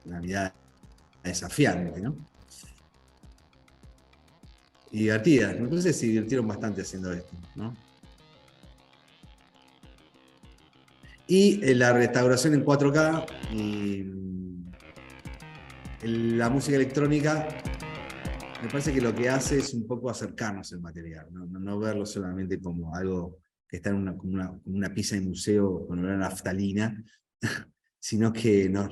Una mirada desafiante, ¿no? Y divertida. Entonces se divirtieron bastante haciendo esto, ¿no? Y la restauración en 4K y la música electrónica, me parece que lo que hace es un poco acercarnos al material, no verlo solamente como algo que está en como una pieza de museo con olor a naftalina, sino que nos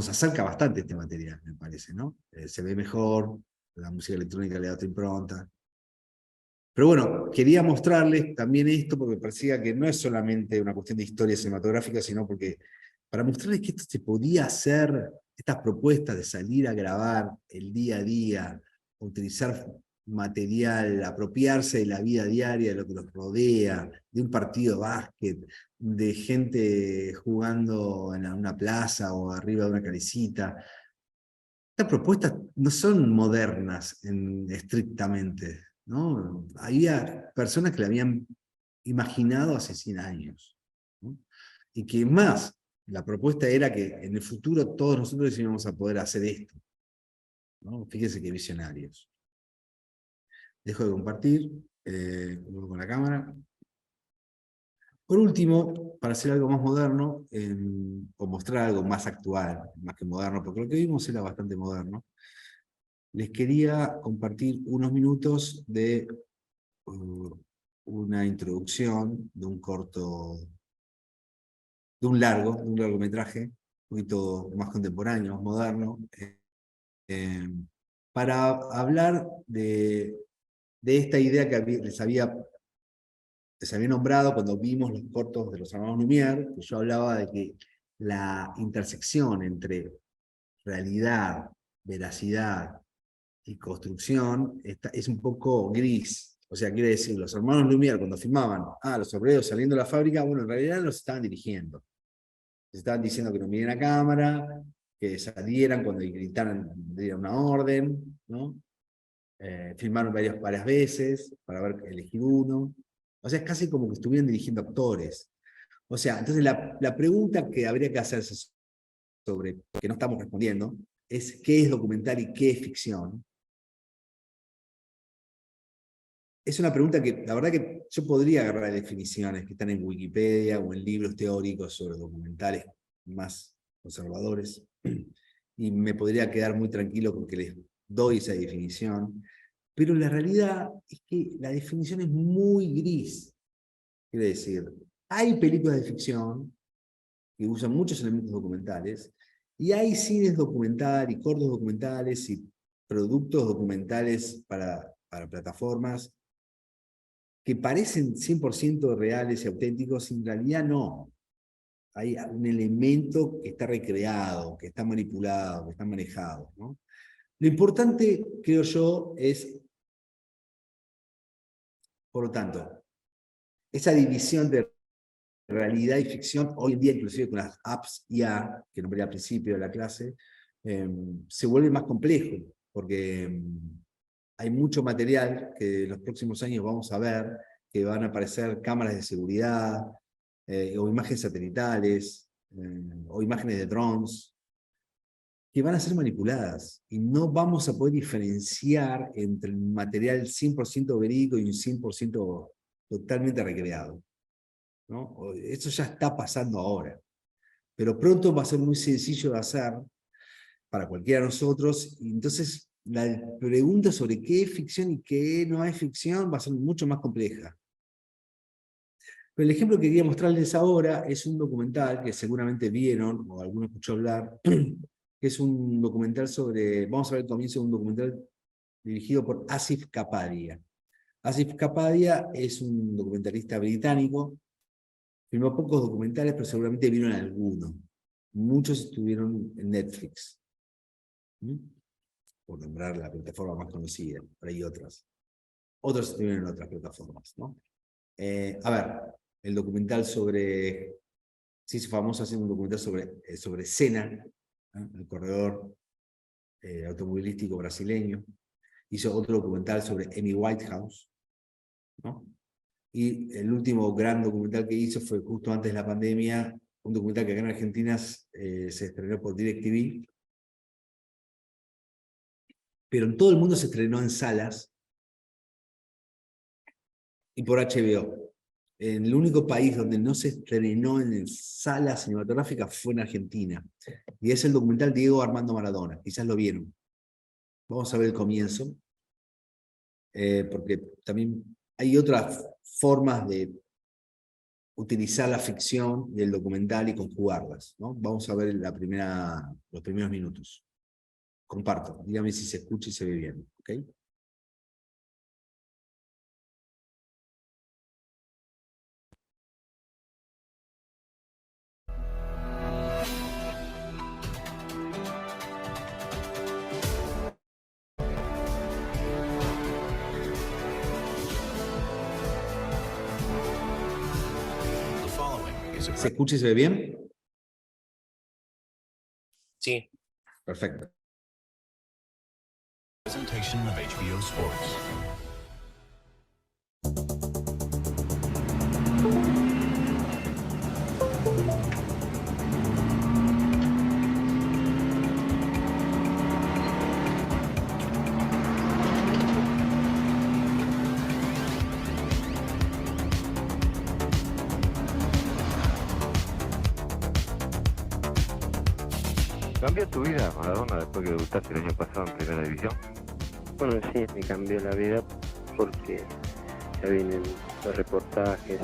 acerca bastante este material, me parece, ¿no? Se ve mejor, la música electrónica le da otra impronta. Pero bueno, quería mostrarles también esto porque me parecía que no es solamente una cuestión de historia cinematográfica, sino porque para mostrarles que esto se podía hacer, estas propuestas de salir a grabar el día a día, utilizar material, apropiarse de la vida diaria, de lo que los rodea, de un partido de básquet, de gente jugando en una plaza o arriba de una calecita. Estas propuestas no son modernas estrictamente, ¿no? Había personas que la habían imaginado hace 100 años, ¿no? Y que más, la propuesta era que en el futuro todos nosotros íbamos a poder hacer esto, ¿no? Fíjense qué visionarios. Dejo de compartir, con la cámara. Por último, para hacer algo más moderno, o mostrar algo más actual, más que moderno, porque lo que vimos era bastante moderno, les quería compartir unos minutos de una introducción de un corto, de un largometraje, un poquito más contemporáneo, más moderno, para hablar de esta idea que les había nombrado cuando vimos los cortos de los hermanos Lumière, que yo hablaba de que la intersección entre realidad, veracidad y construcción es un poco gris. O sea, quiere decir, los hermanos Lumière cuando filmaban los obreros saliendo de la fábrica, bueno, en realidad los estaban dirigiendo. Les estaban diciendo que no miren a cámara, que salieran cuando gritaran, dieran una orden, ¿no? Filmaron varias veces para elegir uno. O sea, es casi como que estuvieran dirigiendo actores. O sea, entonces la pregunta que habría que hacerse sobre, que no estamos respondiendo, es qué es documental y qué es ficción. Es una pregunta que, la verdad que yo podría agarrar definiciones que están en Wikipedia o en libros teóricos sobre documentales más conservadores, y me podría quedar muy tranquilo porque les doy esa definición, pero la realidad es que la definición es muy gris. Quiere decir, hay películas de ficción que usan muchos elementos documentales, y hay cines documentales, y cortos documentales, y productos documentales para plataformas, que parecen 100% reales y auténticos, y en realidad no. Hay un elemento que está recreado, que está manipulado, que está manejado, ¿no? Lo importante, creo yo, es, por lo tanto, esa división de realidad y ficción, hoy en día inclusive con las apps IA, que nombré al principio de la clase, se vuelve más complejo, porque hay mucho material que en los próximos años vamos a ver, que van a aparecer cámaras de seguridad, o imágenes satelitales, o imágenes de drones, que van a ser manipuladas, y no vamos a poder diferenciar entre un material 100% verídico y un 100% totalmente recreado, ¿no? Eso ya está pasando ahora, pero pronto va a ser muy sencillo de hacer para cualquiera de nosotros, y entonces la pregunta sobre qué es ficción y qué no es ficción va a ser mucho más compleja. Pero el ejemplo que quería mostrarles ahora es un documental que seguramente vieron, o alguno escuchó hablar, que es un documental sobre, vamos a ver el comienzo de un documental dirigido por Asif Kapadia. Asif Kapadia es un documentalista británico, filmó pocos documentales, pero seguramente vieron alguno. Muchos estuvieron en Netflix, por nombrar la plataforma más conocida, pero hay otras. Otros estuvieron en otras plataformas, ¿no? A ver, el documental sobre, se hizo famoso haciendo un documental sobre Senna, el corredor automovilístico brasileño. Hizo otro documental sobre Amy Whitehouse, ¿no? Y el último gran documental que hizo fue justo antes de la pandemia, un documental que acá en Argentina se estrenó por DirecTV, pero en todo el mundo se estrenó en salas y por HBO. En el único país donde no se estrenó en salas cinematográficas fue en Argentina. Y es el documental Diego Armando Maradona. Quizás lo vieron. Vamos a ver el comienzo. Porque también hay otras formas de utilizar la ficción y el documental y conjugarlas, ¿no? Vamos a ver los primeros minutos. Comparto. Dígame si se escucha y se ve bien. ¿Ok? ¿Se escucha y se ve bien? Sí. Perfecto. Presentation of HBO Sports. ¿Cambió tu vida, Maradona, después que debutaste el año pasado en Primera División? Bueno, sí, me cambió la vida porque ya vienen los reportajes,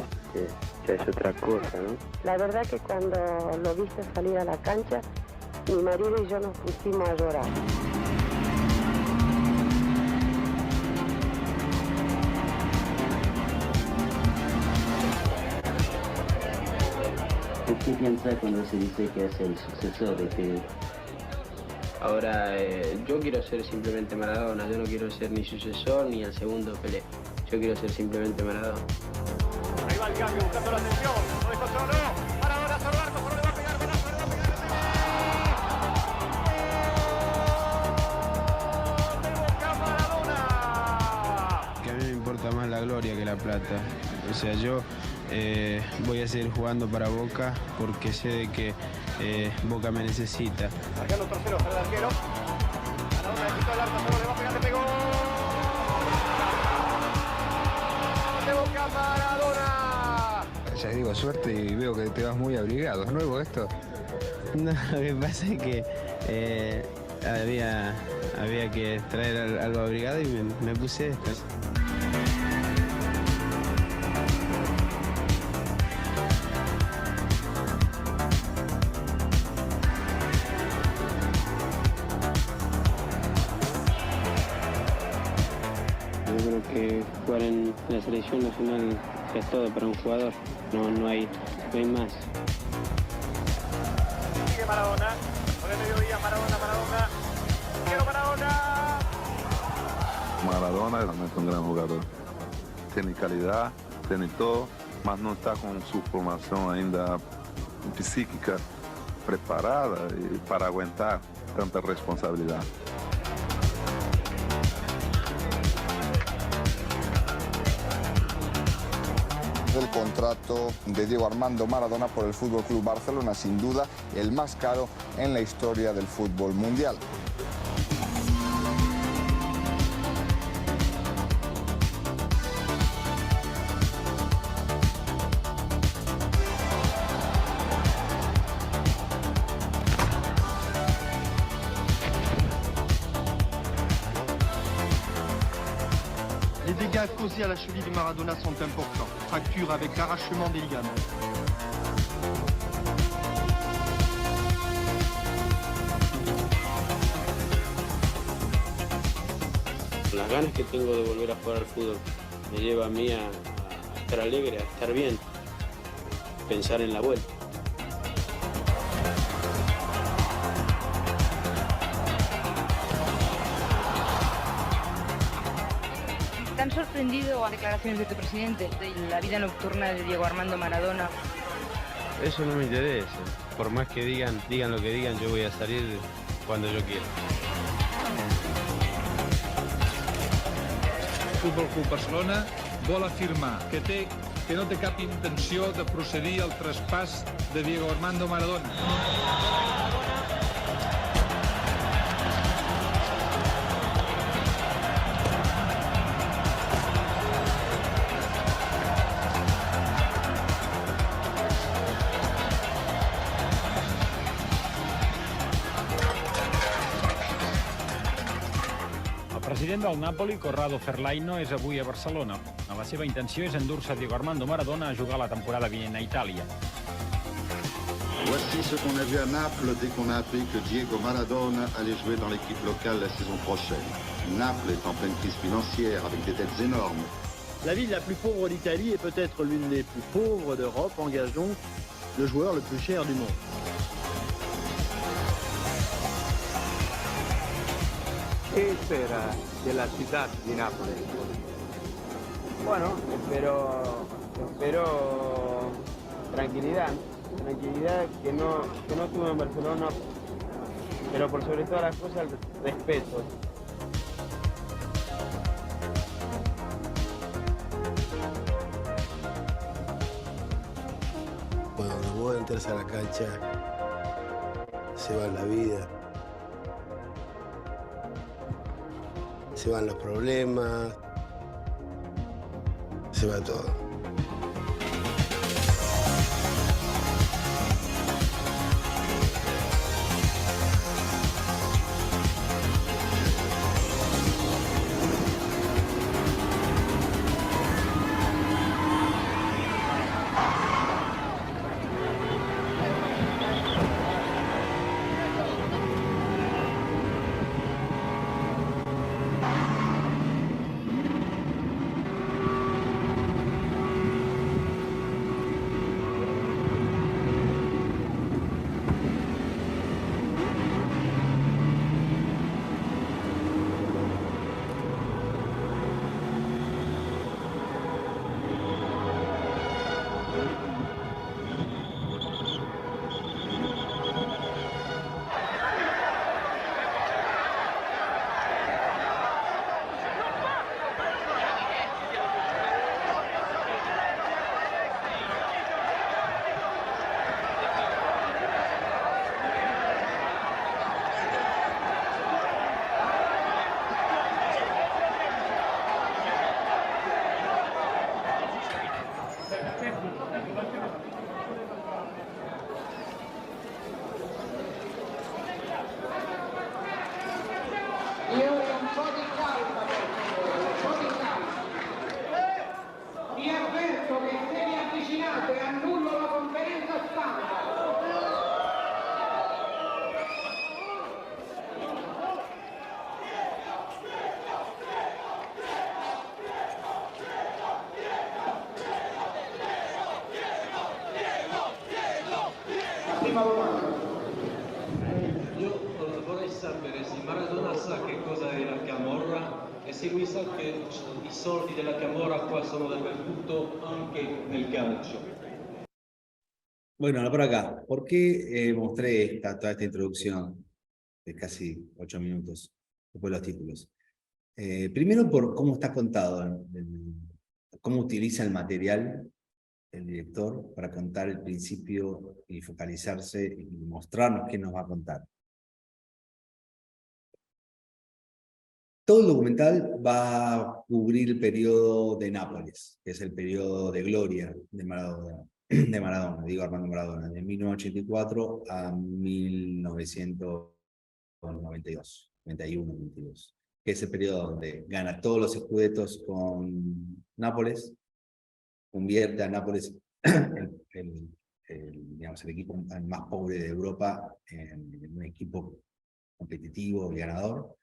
ya es otra cosa, ¿no? La verdad que cuando lo viste salir a la cancha, mi marido y yo nos pusimos a llorar. ¿Qué piensa cuando se dice que es el sucesor de Pelé? Ahora, yo quiero ser simplemente Maradona, yo no quiero ser ni sucesor ni el segundo Pelé. Yo quiero ser simplemente Maradona. Ahí va el cambio, buscando la atención, no dejó solo, Maradona solo arco, por le va a pegar, golazo, le va a pegar, Que a mí me importa más la gloria que la plata. O sea, yo voy a seguir jugando para Boca porque sé de que Boca me necesita. Marcando tercero para el arquero. Maradona le quitó el arco, solo le va a pegar, le pegó. De Boca, Maradona. Ya digo, suerte y veo que te vas muy abrigado. ¿Es nuevo esto? No, lo que pasa es que había que traer algo abrigado y me puse esto. Que jugar en la selección nacional es todo para un jugador, no hay más. Sigue Maradona, por el mediodía Maradona, quiero Maradona. Maradona es realmente un gran jugador, tiene calidad, tiene todo, mas não está com sua formação ainda psíquica preparada para aguentar tanta responsabilidade. El contrato de Diego Armando Maradona por el Fútbol Club Barcelona, sin duda el más caro en la historia del fútbol mundial. causés à la cheville de Maradona sont importants. Fracture avec arrachement des ligaments. Las ganas que tengo de volver a jugar al fútbol me lleva a mí a estar alegre, a estar bien, pensar en la vuelta. ¿Tan sorprendido a declaraciones de tu presidente de la vida nocturna de Diego Armando Maradona? Eso no me interesa. Por más que digan lo que digan, yo voy a salir cuando yo quiera. Futbol Club Barcelona vol afirmar que no té cap intenció de procedir al traspàs de Diego Armando Maradona. El president del Napoli, Corrado Ferlaino, és avui a Barcelona. La seva intenció és endur-se Diego Armando Maradona a jugar la temporada vinent a Itàlia. Voici ce qu'on a vu à Naples dès qu'on a appris que Diego Maradona allait jouer dans l'équipe locale la saison prochaine. Naples est en pleine crise financière avec des dettes énormes. La ville la plus pauvre d'Italie est peut-être l'une des plus pauvres d'Europe, engage donc le joueur le plus cher du monde. ¿Qué espera de la ciudad de Nápoles? Bueno, espero tranquilidad que no tuve en Barcelona, pero por sobre todas las cosas el respeto. Cuando vos entras a la cancha, se va la vida, se van los problemas, se va todo. Vi avverto che se vi avvicinate annullo la conferenza stampa. Prima domanda. Io vorrei sapere se Maradona sa che cosa è la camorra e se lui sa che i soldi della camorra qua sono dappertutto, anche nel calcio. Bueno, por acá, ¿por qué mostré toda esta introducción de casi 8 minutos después de los títulos? Primero por cómo está contado, cómo utiliza el material el director para contar el principio y focalizarse y mostrarnos qué nos va a contar. Todo el documental va a cubrir el periodo de Nápoles, que es el periodo de gloria de Maradona, digo Armando Maradona, de 1984 a 1992, 91, 92. que es el periodo donde gana todos los scudettos con Nápoles, convierte a Nápoles digamos, el equipo más pobre de Europa en un equipo competitivo y ganador.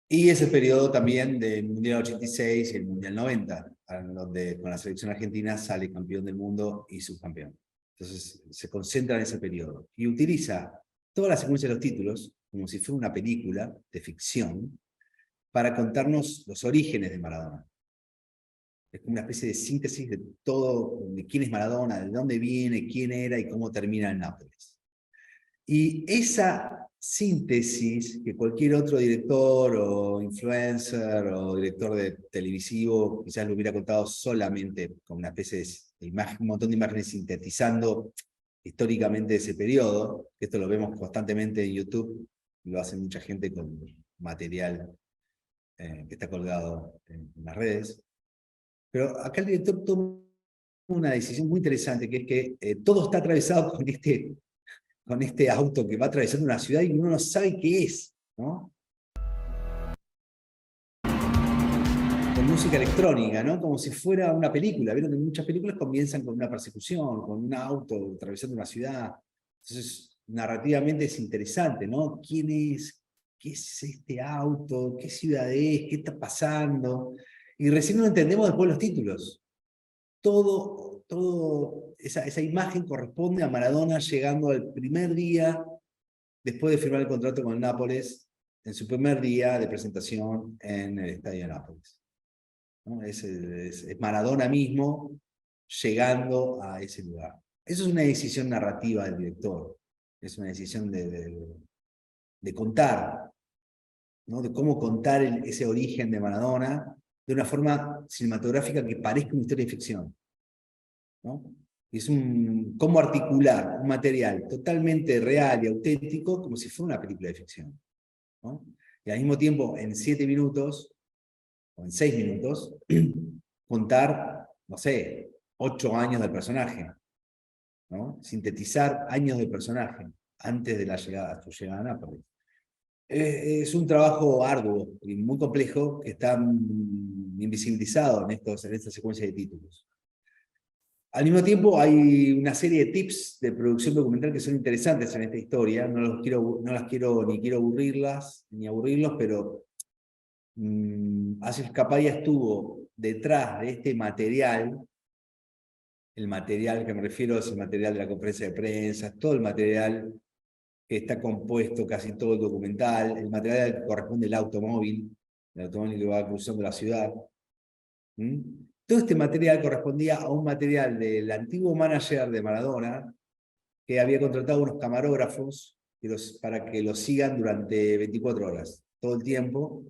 Y es el periodo también del Mundial 86 y el Mundial 90, donde con la selección argentina sale campeón del mundo y subcampeón. Entonces se concentra en ese periodo y utiliza toda la secuencia de los títulos como si fuera una película de ficción para contarnos los orígenes de Maradona. Es como una especie de síntesis de todo, de quién es Maradona, de dónde viene, quién era y cómo termina en Nápoles. Y esa síntesis que cualquier otro director o influencer o director de televisivo quizás lo hubiera contado solamente con una especie de imagen, un montón de imágenes sintetizando históricamente ese periodo. Esto lo vemos constantemente en YouTube, lo hace mucha gente con material que está colgado en las redes. Pero acá el director toma una decisión muy interesante, que es que todo está atravesado con este auto que va atravesando una ciudad y uno no sabe qué es, ¿no? Con música electrónica, ¿no? Como si fuera una película. Vieron que muchas películas comienzan con una persecución, con un auto atravesando una ciudad. Entonces, narrativamente es interesante, ¿no? ¿Quién es? ¿Qué es este auto? ¿Qué ciudad es? ¿Qué está pasando? Y recién lo entendemos después de los títulos. Esa imagen corresponde a Maradona llegando al primer día, después de firmar el contrato con el Nápoles, en su primer día de presentación en el Estadio de Nápoles, ¿no? Es Maradona mismo llegando a ese lugar. Eso es una decisión narrativa del director, es una decisión de contar, ¿no? De cómo contar ese origen de Maradona de una forma cinematográfica que parezca una historia de ficción, ¿no? Es cómo articular un material totalmente real y auténtico como si fuera una película de ficción, ¿no? Y al mismo tiempo, en 7 minutos, o en 6 minutos, contar, no sé, 8 años del personaje, ¿no? Sintetizar años del personaje antes de su llegada a Nápoles. Es un trabajo arduo y muy complejo que está invisibilizado en esta secuencia de títulos. Al mismo tiempo hay una serie de tips de producción documental que son interesantes en esta historia. No quiero aburrirlos, pero Asif Kapadia estuvo detrás de este material. El material que me refiero es el material de la conferencia de prensa, todo el material que está compuesto, casi todo el documental, el material que corresponde al automóvil, el automóvil que va cruzando la ciudad. Todo este material correspondía a un material del antiguo manager de Maradona, que había contratado unos camarógrafos para que lo sigan durante 24 horas, todo el tiempo,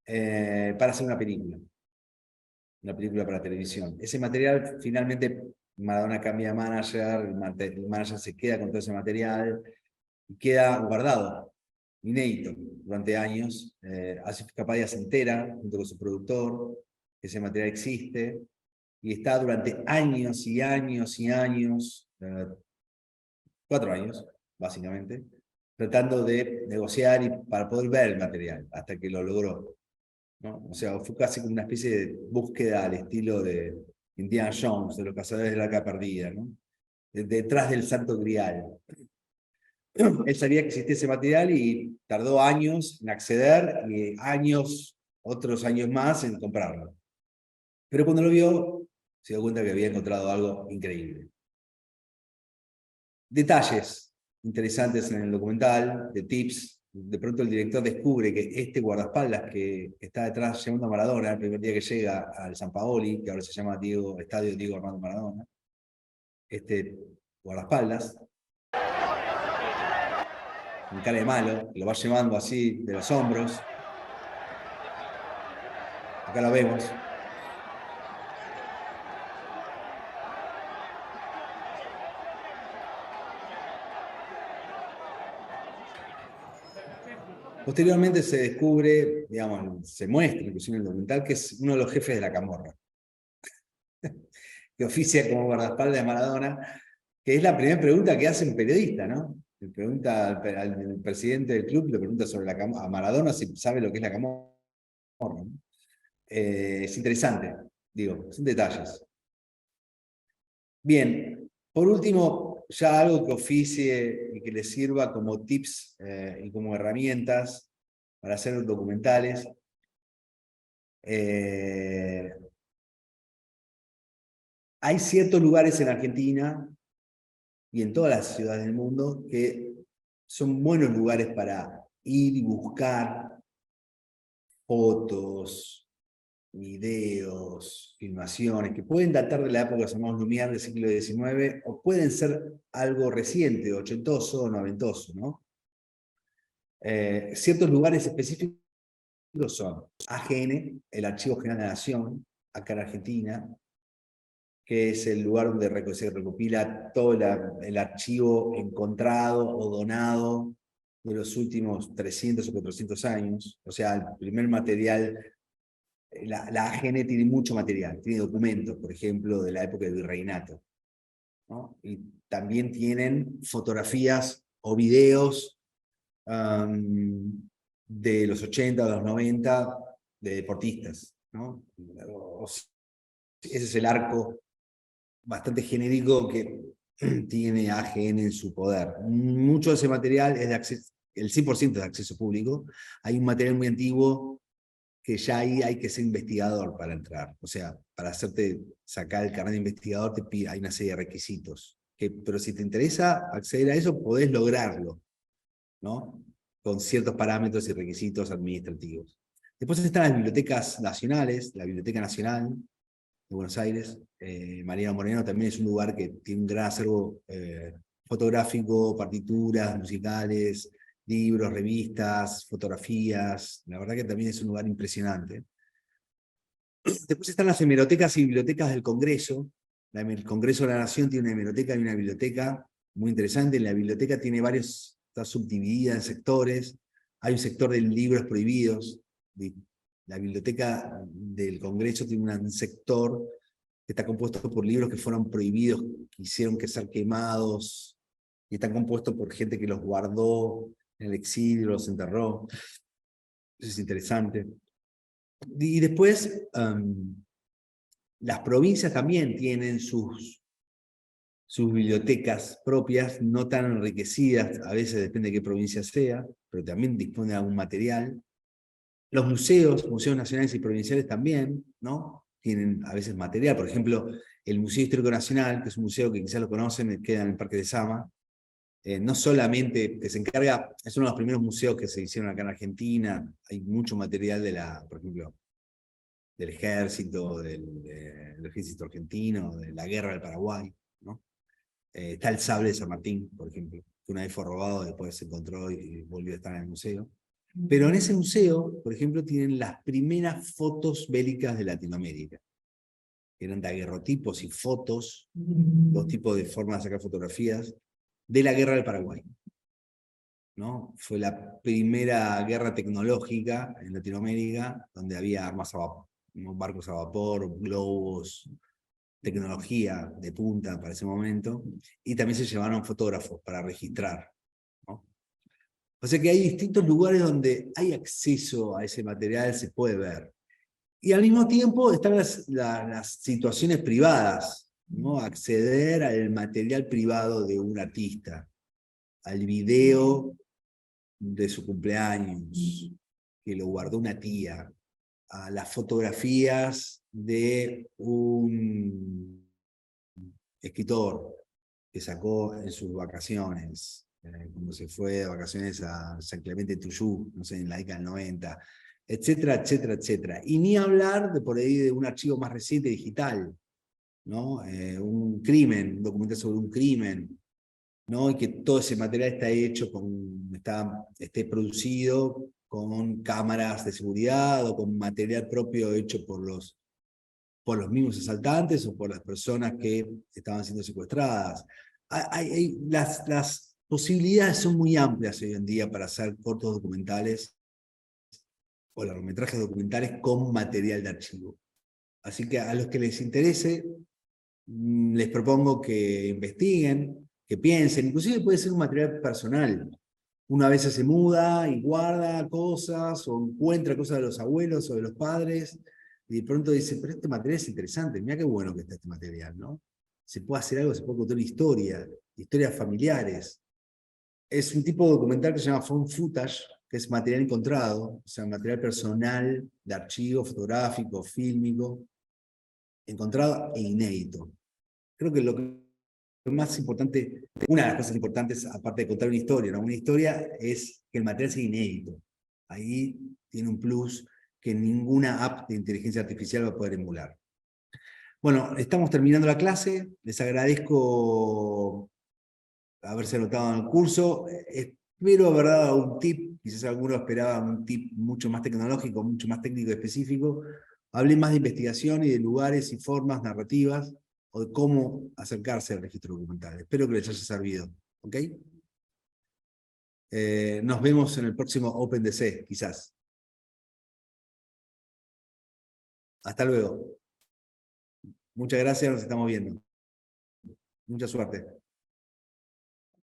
para hacer una película para televisión. Ese material, finalmente, Maradona cambia de manager, el manager se queda con todo ese material, y queda guardado, inédito, durante años. Asif Kapadia se entera, junto con su productor, que ese material existe, y está durante años y años y años, 4 años, básicamente, tratando de negociar para poder ver el material, hasta que lo logró, ¿no? O sea, fue casi como una especie de búsqueda al estilo de Indiana Jones, de los cazadores de la arca perdida, ¿no? Detrás del santo grial. Él sabía que existía ese material y tardó años en acceder y otros años más en comprarlo. Pero cuando lo vio, se dio cuenta que había encontrado algo increíble. Detalles interesantes en el documental, de tips. De pronto el director descubre que este guardaespaldas que está detrás llevando a Maradona, el primer día que llega al San Paoli, que ahora se llama Estadio Diego Armando Maradona, este guardaespaldas, con cara de malo, lo va llevando así de los hombros. Acá lo vemos. Posteriormente se descubre, digamos, se muestra inclusive en el documental, que es uno de los jefes de la camorra, que oficia como guardaespaldas de Maradona, que es la primera pregunta que hace un periodista, ¿no? Le pregunta al presidente del club, le pregunta sobre a Maradona si sabe lo que es la camorra, ¿no? Es interesante, digo, son detalles. Bien, por último, ya algo que oficie y que les sirva como tips y como herramientas para hacer documentales. Hay ciertos lugares en Argentina y en todas las ciudades del mundo que son buenos lugares para ir y buscar fotos, videos, filmaciones, que pueden datar de la época que llamamos Lumière del siglo XIX, o pueden ser algo reciente, ochentoso o noventoso, ¿no? Ciertos lugares específicos son AGN, el Archivo General de la Nación, acá en Argentina, que es el lugar donde se recopila todo el archivo encontrado o donado de los últimos 300 o 400 años. O sea, el primer material, la AGN tiene mucho material, tiene documentos, por ejemplo, de la época del virreinato, ¿no? Y también tienen fotografías o videos de los 80 o los 90 de deportistas, ¿no? Ese es el arco bastante genérico que tiene AGN en su poder. Mucho de ese material es de acceso, el 100% es de acceso público. Hay un material muy antiguo que ya ahí hay que ser investigador para entrar. O sea, para hacerte sacar el carnet de investigador hay una serie de requisitos. Pero si te interesa acceder a eso, podés lograrlo, ¿no? Con ciertos parámetros y requisitos administrativos. Después están las bibliotecas nacionales, la Biblioteca Nacional de Buenos Aires. Mariano Moreno también es un lugar que tiene un gran acervo fotográfico, partituras, musicales, libros, revistas, fotografías. La verdad que también es un lugar impresionante. Después están las hemerotecas y bibliotecas del Congreso. El Congreso de la Nación tiene una hemeroteca y una biblioteca muy interesante. La biblioteca tiene varios, está subdividida en sectores. Hay un sector de libros prohibidos. La biblioteca del Congreso tiene un sector que está compuesto por libros que fueron prohibidos, que hicieron que ser quemados, y están compuestos por gente que los guardó en el exilio, los enterró. Eso es interesante. Y después, las provincias también tienen sus bibliotecas propias, no tan enriquecidas, a veces depende de qué provincia sea, pero también disponen de algún material. Los museos nacionales y provinciales también, ¿no? Tienen a veces material. Por ejemplo, el Museo Histórico Nacional, que es un museo que quizás lo conocen, queda en el Parque de Sama. No solamente que se encarga, es uno de los primeros museos que se hicieron acá en Argentina. Hay mucho material por ejemplo, del ejército, del ejército argentino, de la guerra del Paraguay, ¿no? Está el sable de San Martín, por ejemplo, que una vez fue robado, después se encontró y volvió a estar en el museo. Pero en ese museo, por ejemplo, tienen las primeras fotos bélicas de Latinoamérica. Eran daguerrotipos y fotos, dos tipos de formas de sacar fotografías, de la guerra del Paraguay, ¿no? Fue la primera guerra tecnológica en Latinoamérica, donde había armas a vapor, ¿no? Barcos a vapor, globos, tecnología de punta para ese momento, y también se llevaron fotógrafos para registrar, ¿no? O sea que hay distintos lugares donde hay acceso a ese material, se puede ver. Y al mismo tiempo están las situaciones privadas, ¿no? Acceder al material privado de un artista, al video de su cumpleaños, que lo guardó una tía, a las fotografías de un escritor que sacó en sus vacaciones, cuando se fue de vacaciones a San Clemente Tuyú, no sé, en la década del 90, etcétera, etcétera, etcétera. Y ni hablar de por ahí de un archivo más reciente digital, ¿no? Un crimen, un documental sobre un crimen, ¿no? Y que todo ese material está hecho esté producido con cámaras de seguridad o con material propio hecho por los mismos asaltantes o por las personas que estaban siendo secuestradas. Las posibilidades son muy amplias hoy en día para hacer cortos documentales o largometrajes documentales con material de archivo. Así que a los que les interese, les propongo que investiguen, que piensen, inclusive puede ser un material personal. Uno a veces se muda y guarda cosas, o encuentra cosas de los abuelos o de los padres, y de pronto dice, pero este material es interesante, mira qué bueno que está este material, ¿no? Se puede hacer algo, se puede contar una historia, historias familiares. Es un tipo de documental que se llama found footage, que es material encontrado, o sea, material personal, de archivo, fotográfico, fílmico, encontrado e inédito. Creo que lo más importante, una de las cosas importantes, aparte de contar una historia, ¿no? Una historia es que el material sea inédito. Ahí tiene un plus que ninguna app de inteligencia artificial va a poder emular. Bueno, estamos terminando la clase. Les agradezco haberse anotado en el curso. Espero haber dado un tip, quizás alguno esperaba un tip mucho más tecnológico, mucho más técnico y específico. Hablé más de investigación y de lugares y formas narrativas, o de cómo acercarse al registro documental. Espero que les haya servido. ¿Ok? Nos vemos en el próximo OpenDC, quizás. Hasta luego. Muchas gracias, nos estamos viendo. Mucha suerte.